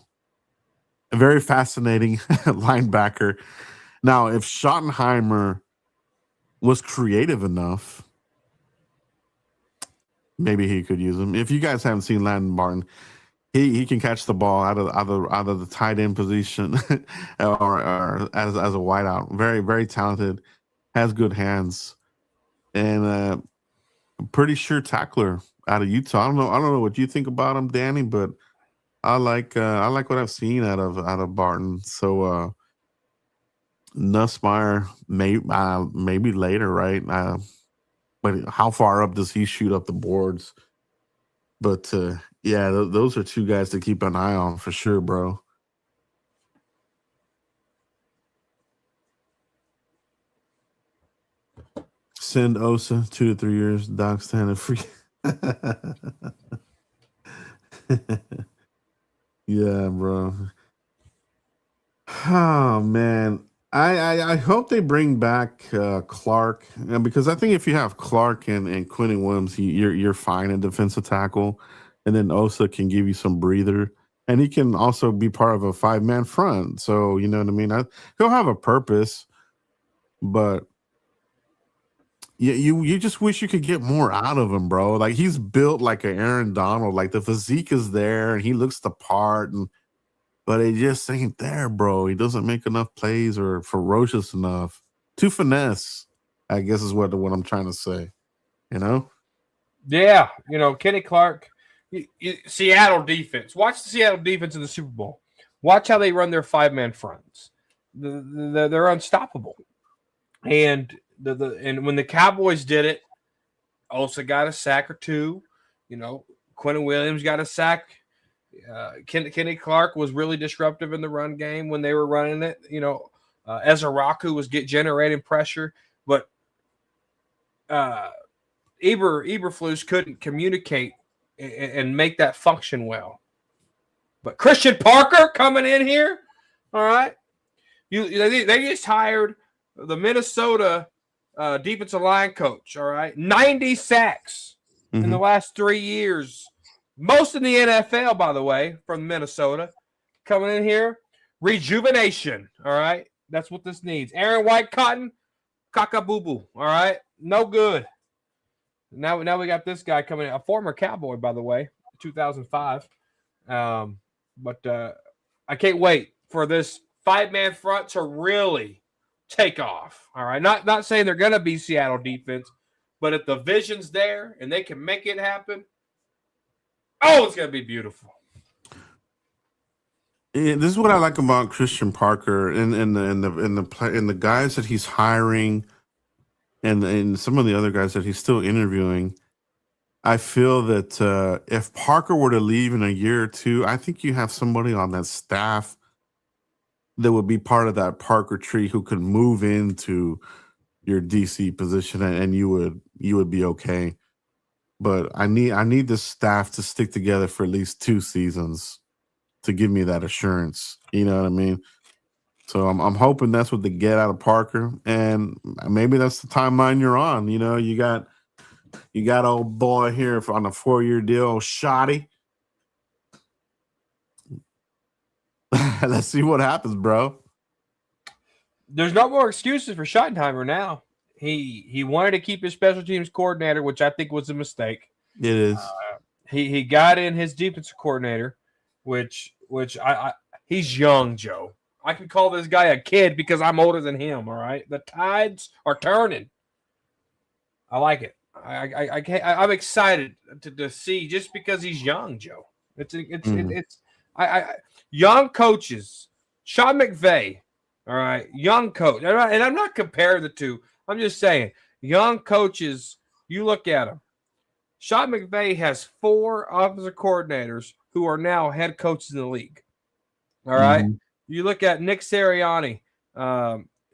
A very fascinating linebacker. Now, if Schottenheimer was creative enough, maybe he could use him. If you guys haven't seen Landon Barton, he can catch the ball out of the tight end position or as a wideout. Very, very talented, has good hands, and pretty sure tackler out of Utah. I don't know what you think about him, Danny, but I like what I've seen out of Barton. So Nussmeier maybe later, right? But how far up does he shoot up the boards? But yeah, those are two guys to keep an eye on for sure, bro. Send Osa 2 to 3 years. Doc standing free. Yeah, bro. Oh man, I hope they bring back Clark, because I think if you have Clark and Quentin Williams, you're fine at defensive tackle, and then Osa can give you some breather, and he can also be part of a 5-man front. So you know what I mean. He'll have a purpose, but yeah, you just wish you could get more out of him, bro. Like he's built like an Aaron Donald. Like the physique is there, and he looks the part, but it just ain't there, bro. He doesn't make enough plays or ferocious enough. Too finesse, I guess is what I'm trying to say. You know? Yeah, Kenny Clark, Seattle defense. Watch the Seattle defense in the Super Bowl. Watch how they run their 5-man fronts. They're unstoppable, and and when the Cowboys did it, Osa got a sack or two. Quentin Williams got a sack. Kenny Clark was really disruptive in the run game when they were running it. Ezra Raku was generating pressure, but Eberflus couldn't communicate and make that function well. But Christian Parker coming in here, all right. They just hired the Minnesota defensive line coach, all right. 90 sacks in the last 3 years. Most in the NFL, by the way, from Minnesota. Coming in here. Rejuvenation, all right? That's what this needs. Aaron White Cotton, caca-boo-boo, all right? No good. Now we got this guy coming in, a former Cowboy, by the way, 2005. But I can't wait for this 5-man front to really take off, all right? Not saying they're going to be Seattle defense, but if the vision's there and they can make it happen, it's going to be beautiful. Yeah, this is what I like about Christian Parker and the guys that he's hiring and some of the other guys that he's still interviewing. I feel that if Parker were to leave in a year or two, I think you have somebody on that staff that would be part of that Parker tree who could move into your DC position and you would be okay. But I need the staff to stick together for at least 2 seasons to give me that assurance. You know what I mean? So I'm hoping that's what they get out of Parker, and maybe that's the timeline you're on. You know, you got old boy here on a 4-year deal, old Shoddy. Let's see what happens, bro. There's no more excuses for Schottenheimer now. He wanted to keep his special teams coordinator, which I think was a mistake. It is. He got in his defensive coordinator, which I he's young, Joe. I can call this guy a kid because I'm older than him. All right, the tides are turning. I like it. I'm excited to see just because he's young, Joe. It's young coaches. Sean McVay, all right, young coach, and I'm not comparing the two. I'm just saying, young coaches. You look at them. Sean McVay has 4 offensive coordinators who are now head coaches in the league. All right. Mm-hmm. You look at Nick Sirianni.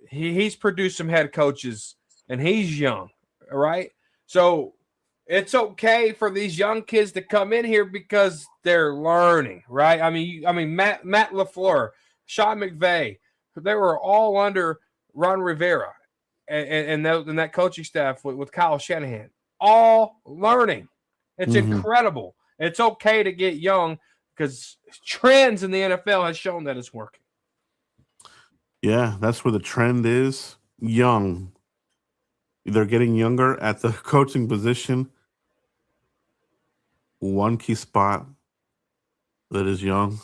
He's produced some head coaches, and he's young. All right. So it's okay for these young kids to come in here because they're learning, right? I mean, Matt LaFleur, Sean McVay, they were all under Ron Rivera and that coaching staff with Kyle Shanahan, all learning. It's incredible. It's okay to get young because trends in the NFL has shown that it's working. Yeah, that's where the trend is. Young. They're getting younger at the coaching position. One key spot that is young,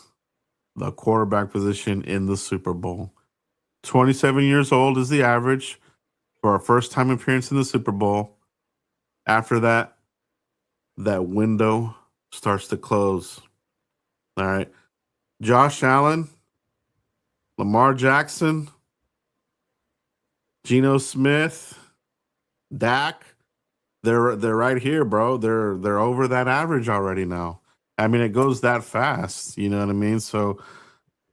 the quarterback position in the Super Bowl. 27 years old is the average for our first time appearance in the Super Bowl. After that, that window starts to close. All right. Josh Allen, Lamar Jackson, Geno Smith, Dak, they're right here, bro. They're over that average already now. I mean, it goes that fast. You know what I mean? So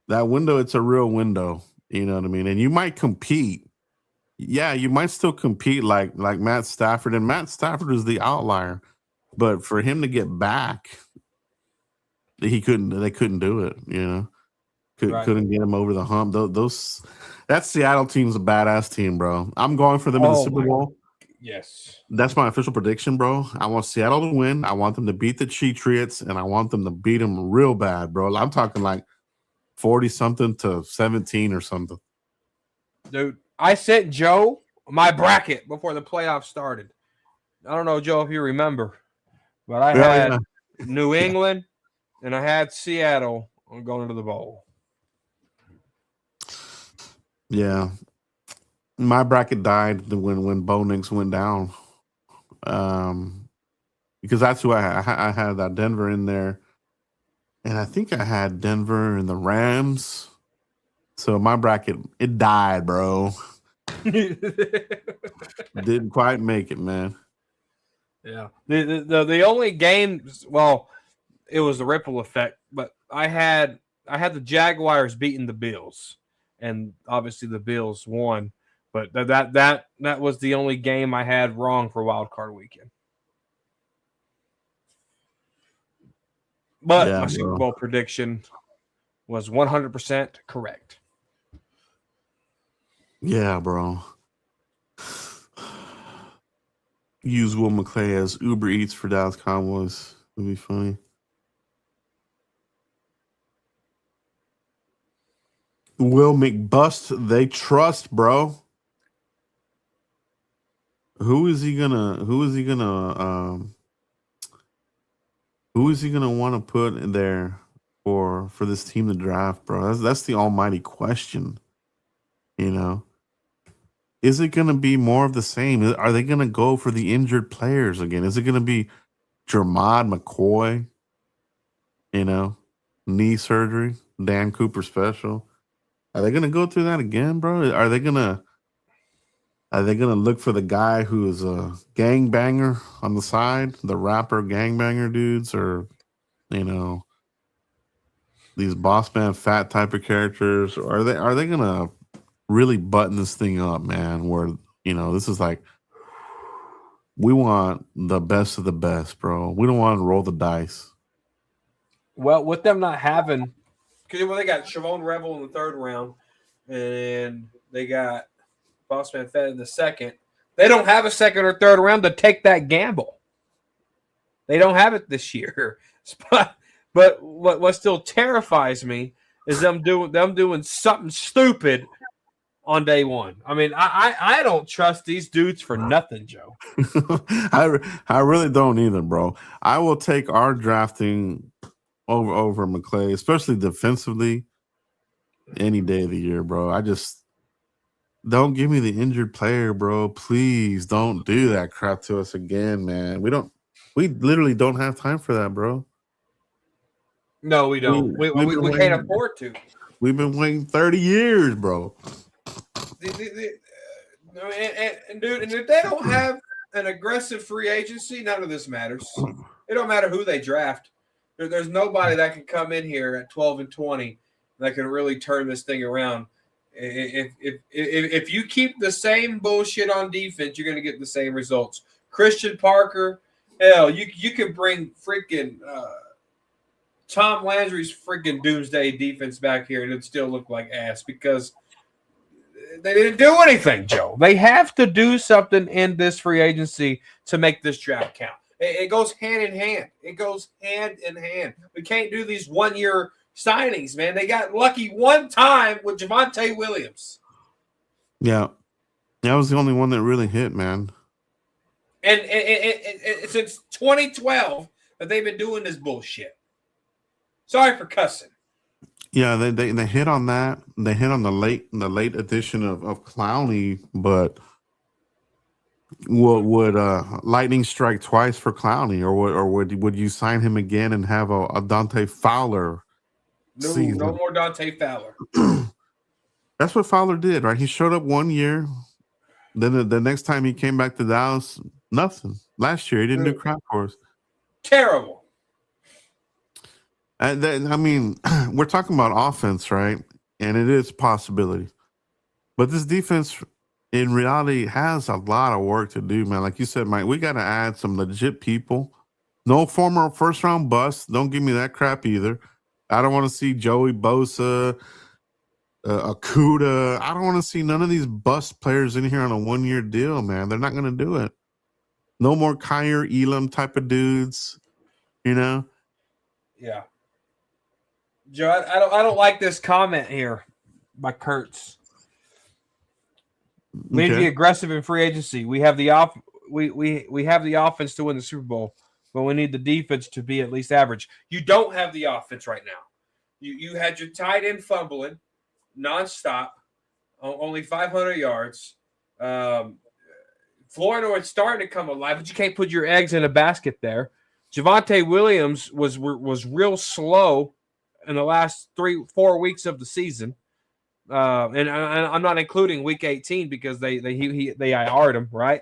that window, it's a real window. You know what I mean? And you might compete. Yeah, you might still compete like Matt Stafford. And Matt Stafford is the outlier. But for him to get back, they couldn't do it, you know. Couldn't get him over the hump. That Seattle team's a badass team, bro. I'm going for them in the Super Bowl. Yes. That's my official prediction, bro. I want Seattle to win. I want them to beat the Patriots, and I want them to beat them real bad, bro. I'm talking like 40-something to 17 or something. Dude, I sent Joe my bracket before the playoffs started. I don't know, Joe, if you remember, but I had New England and I had Seattle going into the bowl. Yeah. My bracket died when Bo Nix went down. Because that's who I had that Denver in there. And I think I had Denver and the Rams. So my bracket, it died, bro. Didn't quite make it, man. Yeah. The only game, well, it was the ripple effect, but I had the Jaguars beating the Bills. And obviously the Bills won. But that was the only game I had wrong for Wild Card Weekend. But my Super Bowl prediction was 100% correct. Yeah, bro. Use Will McClay as Uber Eats for Dallas Cowboys. It'd be funny. Will McBust, they trust, bro. Who is he gonna want to put in there for this team to draft, bro? That's the almighty question. You know, is it gonna be more of the same? Are they gonna go for the injured players again? Is it gonna be Jermod McCoy? You know, knee surgery, Dan Cooper special. Are they gonna go through that again, bro? Are they gonna look for the guy who is a gangbanger on the side, the rapper gangbanger dudes, or, you know, these boss man fat type of characters, or are they gonna really button this thing up, man? Where this is like we want the best of the best, bro. We don't want to roll the dice. Well, with them not having, because they got Siobhan Rebel in the third round, and they got Bossman Fett in the second. They don't have a second or third round to take that gamble. They don't have it this year. But what still terrifies me is them doing something stupid on day one. I mean, I don't trust these dudes for nothing, Joe. I really don't either, bro. I will take our drafting over McClay, especially defensively, any day of the year, bro. I just don't give me the injured player, bro. Please don't do that crap to us again, man. We literally don't have time for that, bro. No, we don't. We can't afford to. We've been waiting 30 years, bro. And dude, and if they don't have an aggressive free agency, none of this matters. It don't matter who they draft. There's nobody that can come in here at 12-20 that can really turn this thing around. If you keep the same bullshit on defense, you're going to get the same results. Christian Parker, hell, you can bring freaking Tom Landry's freaking doomsday defense back here, and it'd still look like ass because they didn't do anything, Joe. They have to do something in this free agency to make this draft count. It goes hand in hand. It goes hand in hand. We can't do these one-year signings, man. They got lucky one time with Javonte Williams. Yeah. That was the only one that really hit, man. And since 2012 that they've been doing this bullshit. Sorry for cussing. Yeah, they hit on that. They hit on the late edition of Clowney, but would lightning strike twice for Clowney, or would you sign him again and have a Dante Fowler season? No more Dante Fowler. That's what Fowler did, right? He showed up 1 year. Then the next time he came back to Dallas, nothing. Last year he didn't do crap for us. Terrible. And then, I mean, we're talking about offense, right? And it is possibility. But this defense, in reality, has a lot of work to do, man. Like you said, Mike, we got to add some legit people. No former first-round busts. Don't give me that crap either. I don't want to see Joey Bosa, Akuda. I don't want to see none of these bust players in here on a one-year deal, man. They're not going to do it. No more Kyer Elam type of dudes, Yeah. Joe, I don't like this comment here by Kurtz. We need to be aggressive in free agency. We have the we have the offense to win the Super Bowl, but we need the defense to be at least average. You don't have the offense right now. You had your tight end fumbling nonstop, only 500 yards. Flournoy's starting to come alive, but you can't put your eggs in a basket there. Javonte Williams was real slow in the last 3-4 weeks of the season, and I'm not including Week 18 because they IR'd him, right?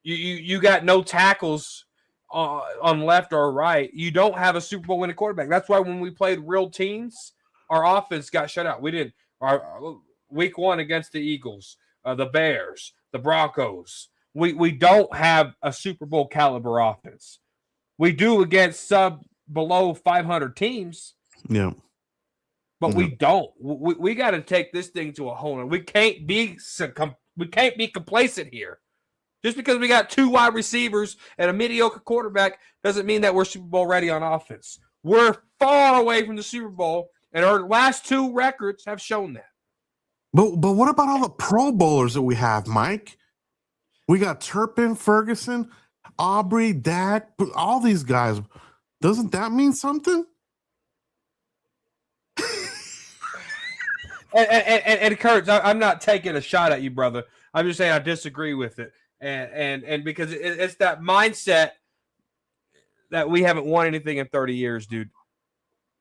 You got no tackles on left or right. You don't have a Super Bowl winning quarterback. That's why when we played real teams, our offense got shut out. We didn't. Our Week 1 against the Eagles, the Bears, the Broncos. We don't have a Super Bowl caliber offense. We do against below 500 teams. Yeah. But we don't. We got to take this thing to a whole nother. We can't be complacent here. Just because we got 2 wide receivers and a mediocre quarterback doesn't mean that we're Super Bowl ready on offense. We're far away from the Super Bowl, and our last 2 records have shown that. But what about all the Pro Bowlers that we have, Mike? We got Turpin, Ferguson, Aubrey, Dak, all these guys. Doesn't that mean something? And Kurt, I'm not taking a shot at you, brother. I'm just saying I disagree with it. And because it's that mindset that we haven't won anything in 30 years, dude.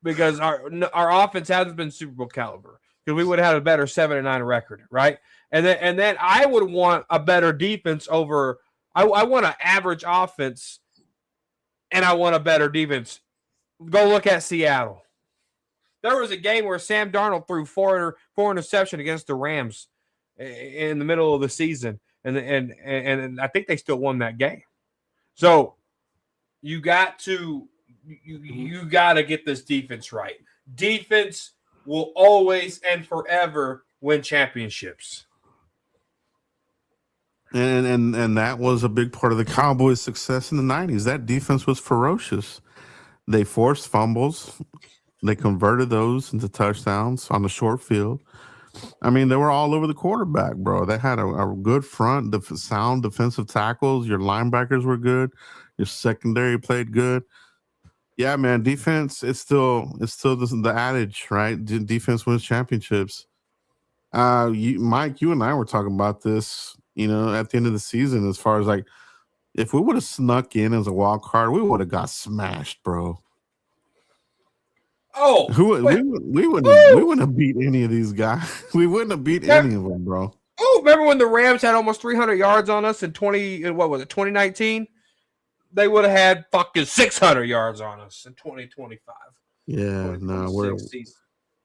Because our offense hasn't been Super Bowl caliber. Because we would have had a better 7-9 record, right? And then I would want a better defense over. I want an average offense, and I want a better defense Go look at Seattle. There was a game where Sam Darnold threw four interception against the Rams in the middle of the season, and I think they still won that game. So you got to get this defense right. Defense will always and forever win championships. And that was a big part of the Cowboys' success in the 90s. That defense was ferocious. They forced fumbles. They converted those into touchdowns on the short field. I mean, they were all over the quarterback, bro. They had a good front, sound defensive tackles. Your linebackers were good. Your secondary played good. Yeah, man. Defense, it's still the adage, right? Defense wins championships. Mike, you and I were talking about this, at the end of the season, as far as like, if we would have snuck in as a wild card, we would have got smashed, bro. Oh, we wouldn't have beat any of these guys. We wouldn't have beat any of them, bro. Oh, remember when the Rams had almost 300 yards on us in 2019? They would have had fucking 600 yards on us in 2025. Yeah, no,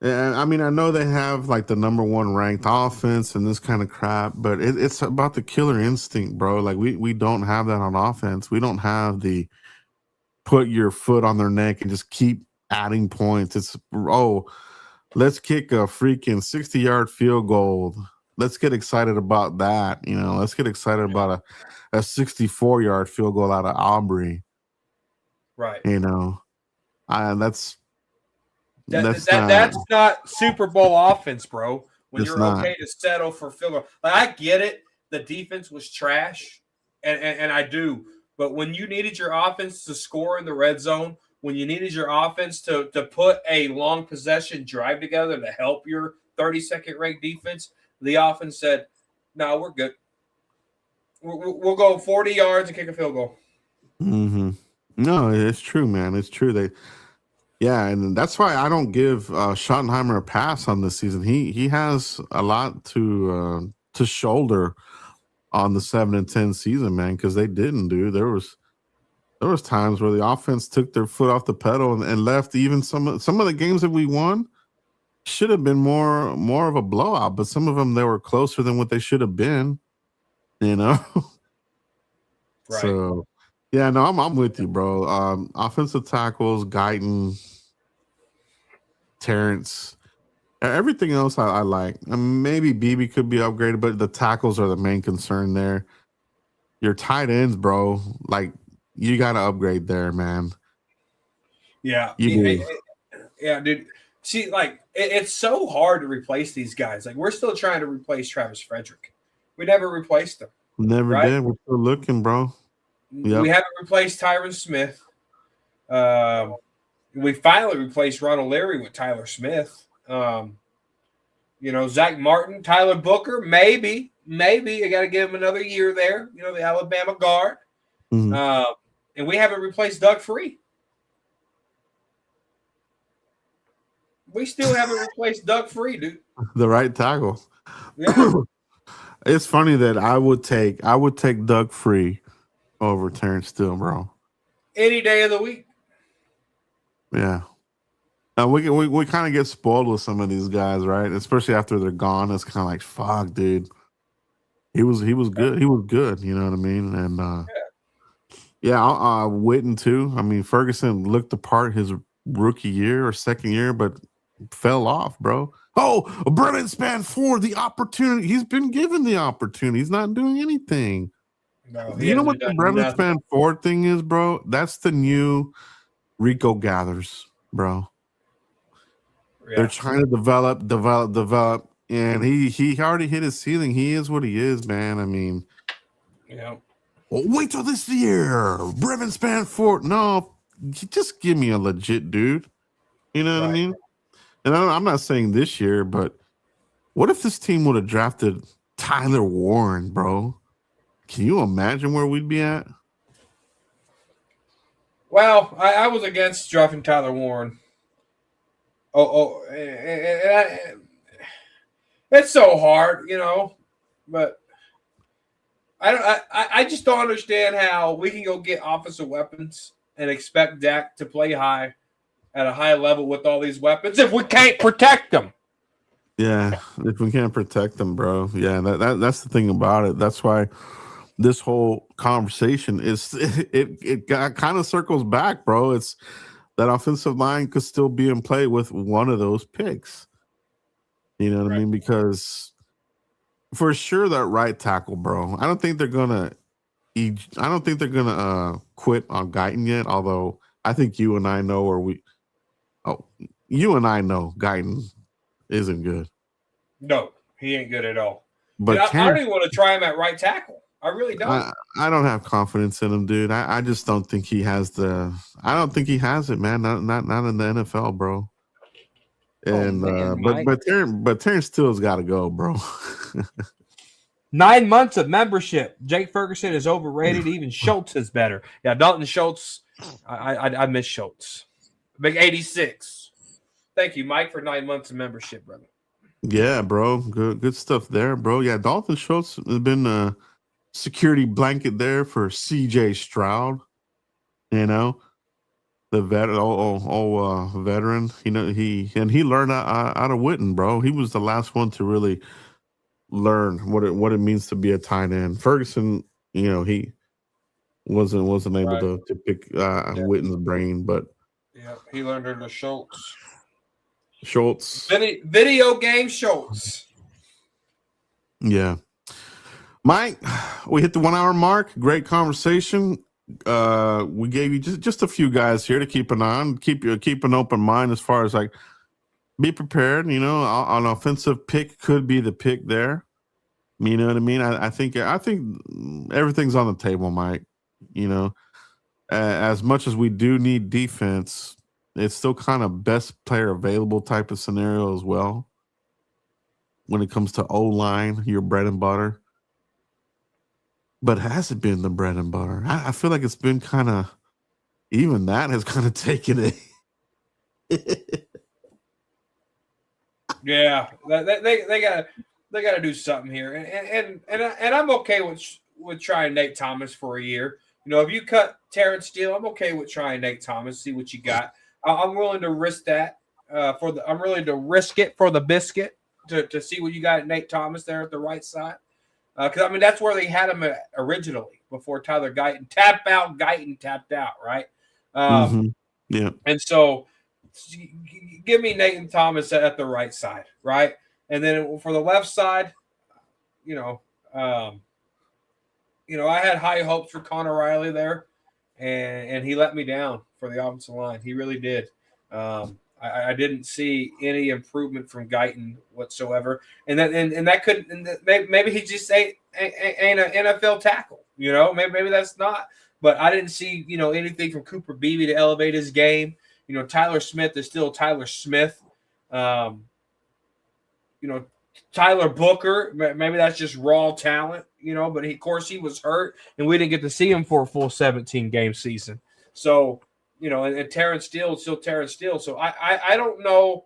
I mean, I know they have like the number one ranked offense and this kind of crap, but it's about the killer instinct, bro. Like we don't have that on offense. We don't have the put your foot on their neck and just keep adding points. It's let's kick a freaking 60-yard field goal. Let's get excited about that. Let's get excited about a 64-yard field goal out of Aubrey. Right. That's not Super Bowl offense, bro. When you're not. Okay to settle for field goal. Like, I get it. The defense was trash, and I do. But when you needed your offense to score in the red zone, when you needed your offense to put a long possession drive together to help your 32nd ranked defense, the offense said, "No, we're good. We'll go 40 yards and kick a field goal." Mm-hmm. No, it's true, man. It's true. And that's why I don't give Schottenheimer a pass on this season. He has a lot to shoulder on the 7-10 season, man, because they didn't do. There was times where the offense took their foot off the pedal and left. Even some of the games that we won should have been more of a blowout, but some of them they were closer than what they should have been. Right. So, yeah, no, I'm with you, bro. Offensive tackles, Guyton, Terrence, everything else I like. Maybe BB could be upgraded, but the tackles are the main concern there. Your tight ends, bro, like you got to upgrade there, man. Yeah, yeah, dude. See, like it's so hard to replace these guys. Like we're still trying to replace Travis Frederick. We never replaced him. Never did. We're still looking, bro. Yep. We haven't replaced Tyron Smith. We finally replaced Ronald Leary with Tyler Smith. Zach Martin, Tyler Booker, maybe. You got to give him another year there. The Alabama guard. Mm-hmm. And we haven't replaced Doug Free. We still haven't replaced Doug Free, dude. The right tackle. Yeah. It's funny that I would take Doug Free over Terrence Steele, bro. Any day of the week. Yeah. We kind of get spoiled with some of these guys, right? Especially after they're gone. It's kind of like, fuck, dude. He was good. He was good. You know what I mean? And Witten too. I mean, Ferguson looked the part his rookie year or second year, but fell off, bro. Oh, Brennan Spanford, the opportunity. He's been given the opportunity. He's not doing anything. No, you know what the Brennan Spanford thing is, bro? That's the new Rico Gathers, bro. Yeah. They're trying to develop, and he already hit his ceiling. He is what he is, man. I mean, yeah. Well, wait till this year, Brevin Spanford. No, just give me a legit dude. You know what I mean? And I'm not saying this year, but what if this team would have drafted Tyler Warren, bro? Can you imagine where we'd be at? Well, I was against drafting Tyler Warren. It's so hard, but I just don't understand how we can go get offensive weapons and expect Dak to play high at a high level with all these weapons if we can't protect them? Yeah, if we can't protect them, bro. Yeah, that's the thing about it. That's why this whole conversation is it kind of circles back, bro. It's that offensive line could still be in play with one of those picks. You know what I mean? Because for sure that right tackle, bro. I don't think they're gonna quit on Guyton yet. Although I think you and I know you and I know Guyton isn't good. No, he ain't good at all. But I don't even want to try him at right tackle. I really don't. I don't have confidence in him, dude. I just don't think he has I don't think he has it, man. Not in the NFL, bro. And but Terrence Steele's got to go, bro. 9 months of membership. Jake Ferguson is overrated. Even Schultz is better. Yeah, Dalton Schultz. I miss Schultz. Big 86. Thank you, Mike, for 9 months of membership, brother. Yeah, bro. Good stuff there, bro. Yeah, Dalton Schultz has been a security blanket there for CJ Stroud. You know, the veteran. You know, he learned out of Witten, bro. He was the last one to really learn what it means to be a tight end. Ferguson, you know, he wasn't able to pick Witten's brain, but yeah, he learned under Schultz. Video game Schultz. Yeah. Mike, we hit the 1 hour mark. Great conversation. We gave you just a few guys here to keep an eye on. Keep an open mind as far as like be prepared. You know, an offensive pick could be the pick there. You know what I mean? I think everything's on the table, Mike. You know, as much as we do need defense, it's still kind of best player available type of scenario as well. When it comes to O-line, your bread and butter. But has it been the bread and butter? I feel like it's been kind of, even that has kind of taken it. Yeah, they got to do something here, and I'm okay with trying Nate Thomas for a year. You know, if you cut Terrence Steele, I'm okay with trying Nate Thomas. See what you got. I'm willing to risk that I'm willing to risk it for the biscuit to see what you got at Nate Thomas there at the right side. Because, I mean, that's where they had him originally before Tyler Guyton tapped out, right? Yeah. And so give me Nathan Thomas at the right side, right? And then for the left side, I had high hopes for Connor Riley there, and he let me down for the offensive line. He really did. I didn't see any improvement from Guyton whatsoever, and that could maybe he just ain't an NFL tackle, maybe that's not. But I didn't see anything from Cooper Beebe to elevate his game. Tyler Smith is still Tyler Smith. Tyler Booker, maybe that's just raw talent, but of course he was hurt and we didn't get to see him for a full 17 game season. So, and Terrence Steele is still Terrence Steele. So I don't know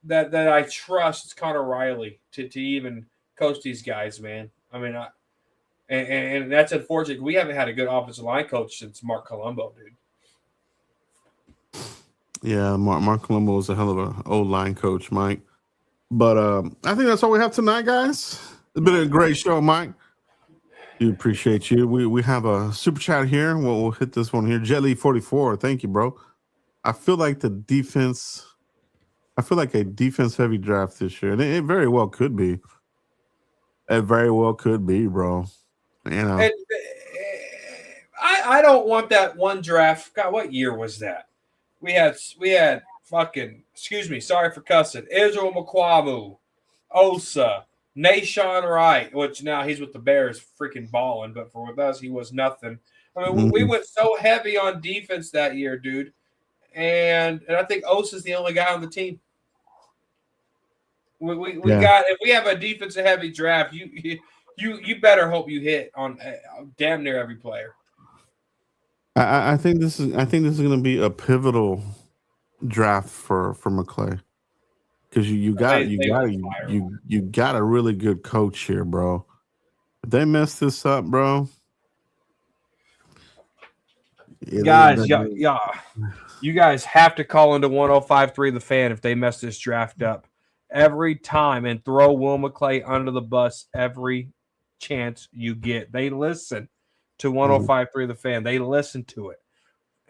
that I trust Connor Riley to even coach these guys, man. I mean, and that's unfortunate. We haven't had a good offensive line coach since Mark Colombo, dude. Yeah, Mark Colombo was a hell of an O-line coach, Mike. But I think that's all we have tonight, guys. It's been a great show, Mike. We appreciate you. We have a super chat here. We'll hit this one here. Jelly44, thank you, bro. I feel like a defense heavy draft this year. And it very well could be. It very well could be, bro. I don't want that one draft. God, what year was that? We had fucking, excuse me, sorry for cussing, Israel McQuamu, Osa, Nashawn Wright, which now he's with the Bears freaking balling, but for with us, he was nothing. I mean, we went so heavy on defense that year, dude. And I think Osa's the only guy on the team. We got, if we have a defensive heavy draft, you better hope you hit on damn near every player. I think this is going to be a pivotal draft for McClay, because you got a really good coach here, bro. If they mess this up, bro, guys, You guys have to call into 105.3 The Fan if they mess this draft up every time and throw Will McClay under the bus every chance you get. They listen to 105.3 The Fan. They listen to it.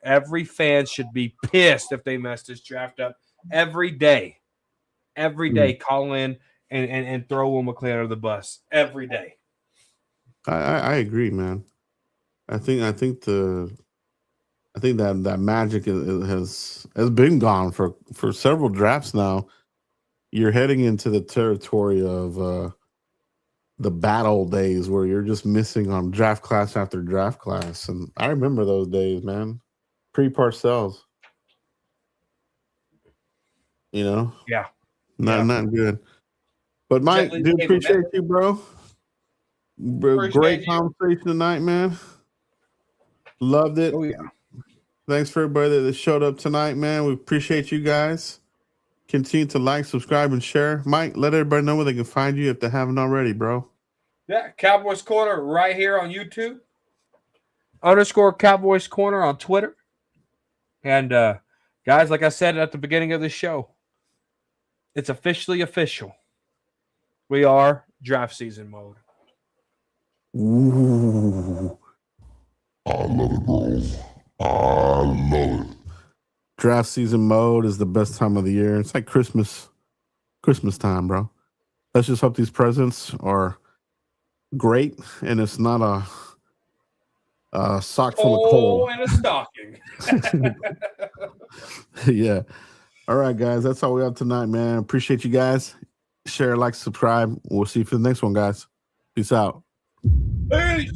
Every fan should be pissed if they mess this draft up every day. Every day, call in and throw Will McClay under the bus every day. I agree, man. I think that magic has been gone for several drafts now. You're heading into the territory of the battle days where you're just missing on draft class after draft class, and I remember those days, man. Pre-Parcells, Yeah. not good. But Mike, Gently do take appreciate it, you, bro. Great Appreciate you. conversation tonight, man. Loved it. Oh, yeah. Thanks for everybody that showed up tonight, man. We appreciate you guys. Continue to like, subscribe, and share. Mike, let everybody know where they can find you if they haven't already, bro. Yeah, Cowboys Corner right here on YouTube. _ Cowboys Corner on Twitter. And guys, like I said at the beginning of the show, it's officially official. We are draft season mode. Ooh. I love it, bro. I love it. Draft season mode is the best time of the year. It's like Christmas time, bro. Let's just hope these presents are great and it's not a sock full of coal. And a stocking. Yeah. All right, guys. That's all we have tonight, man. Appreciate you guys. Share, like, subscribe. We'll see you for the next one, guys. Peace out. Peace.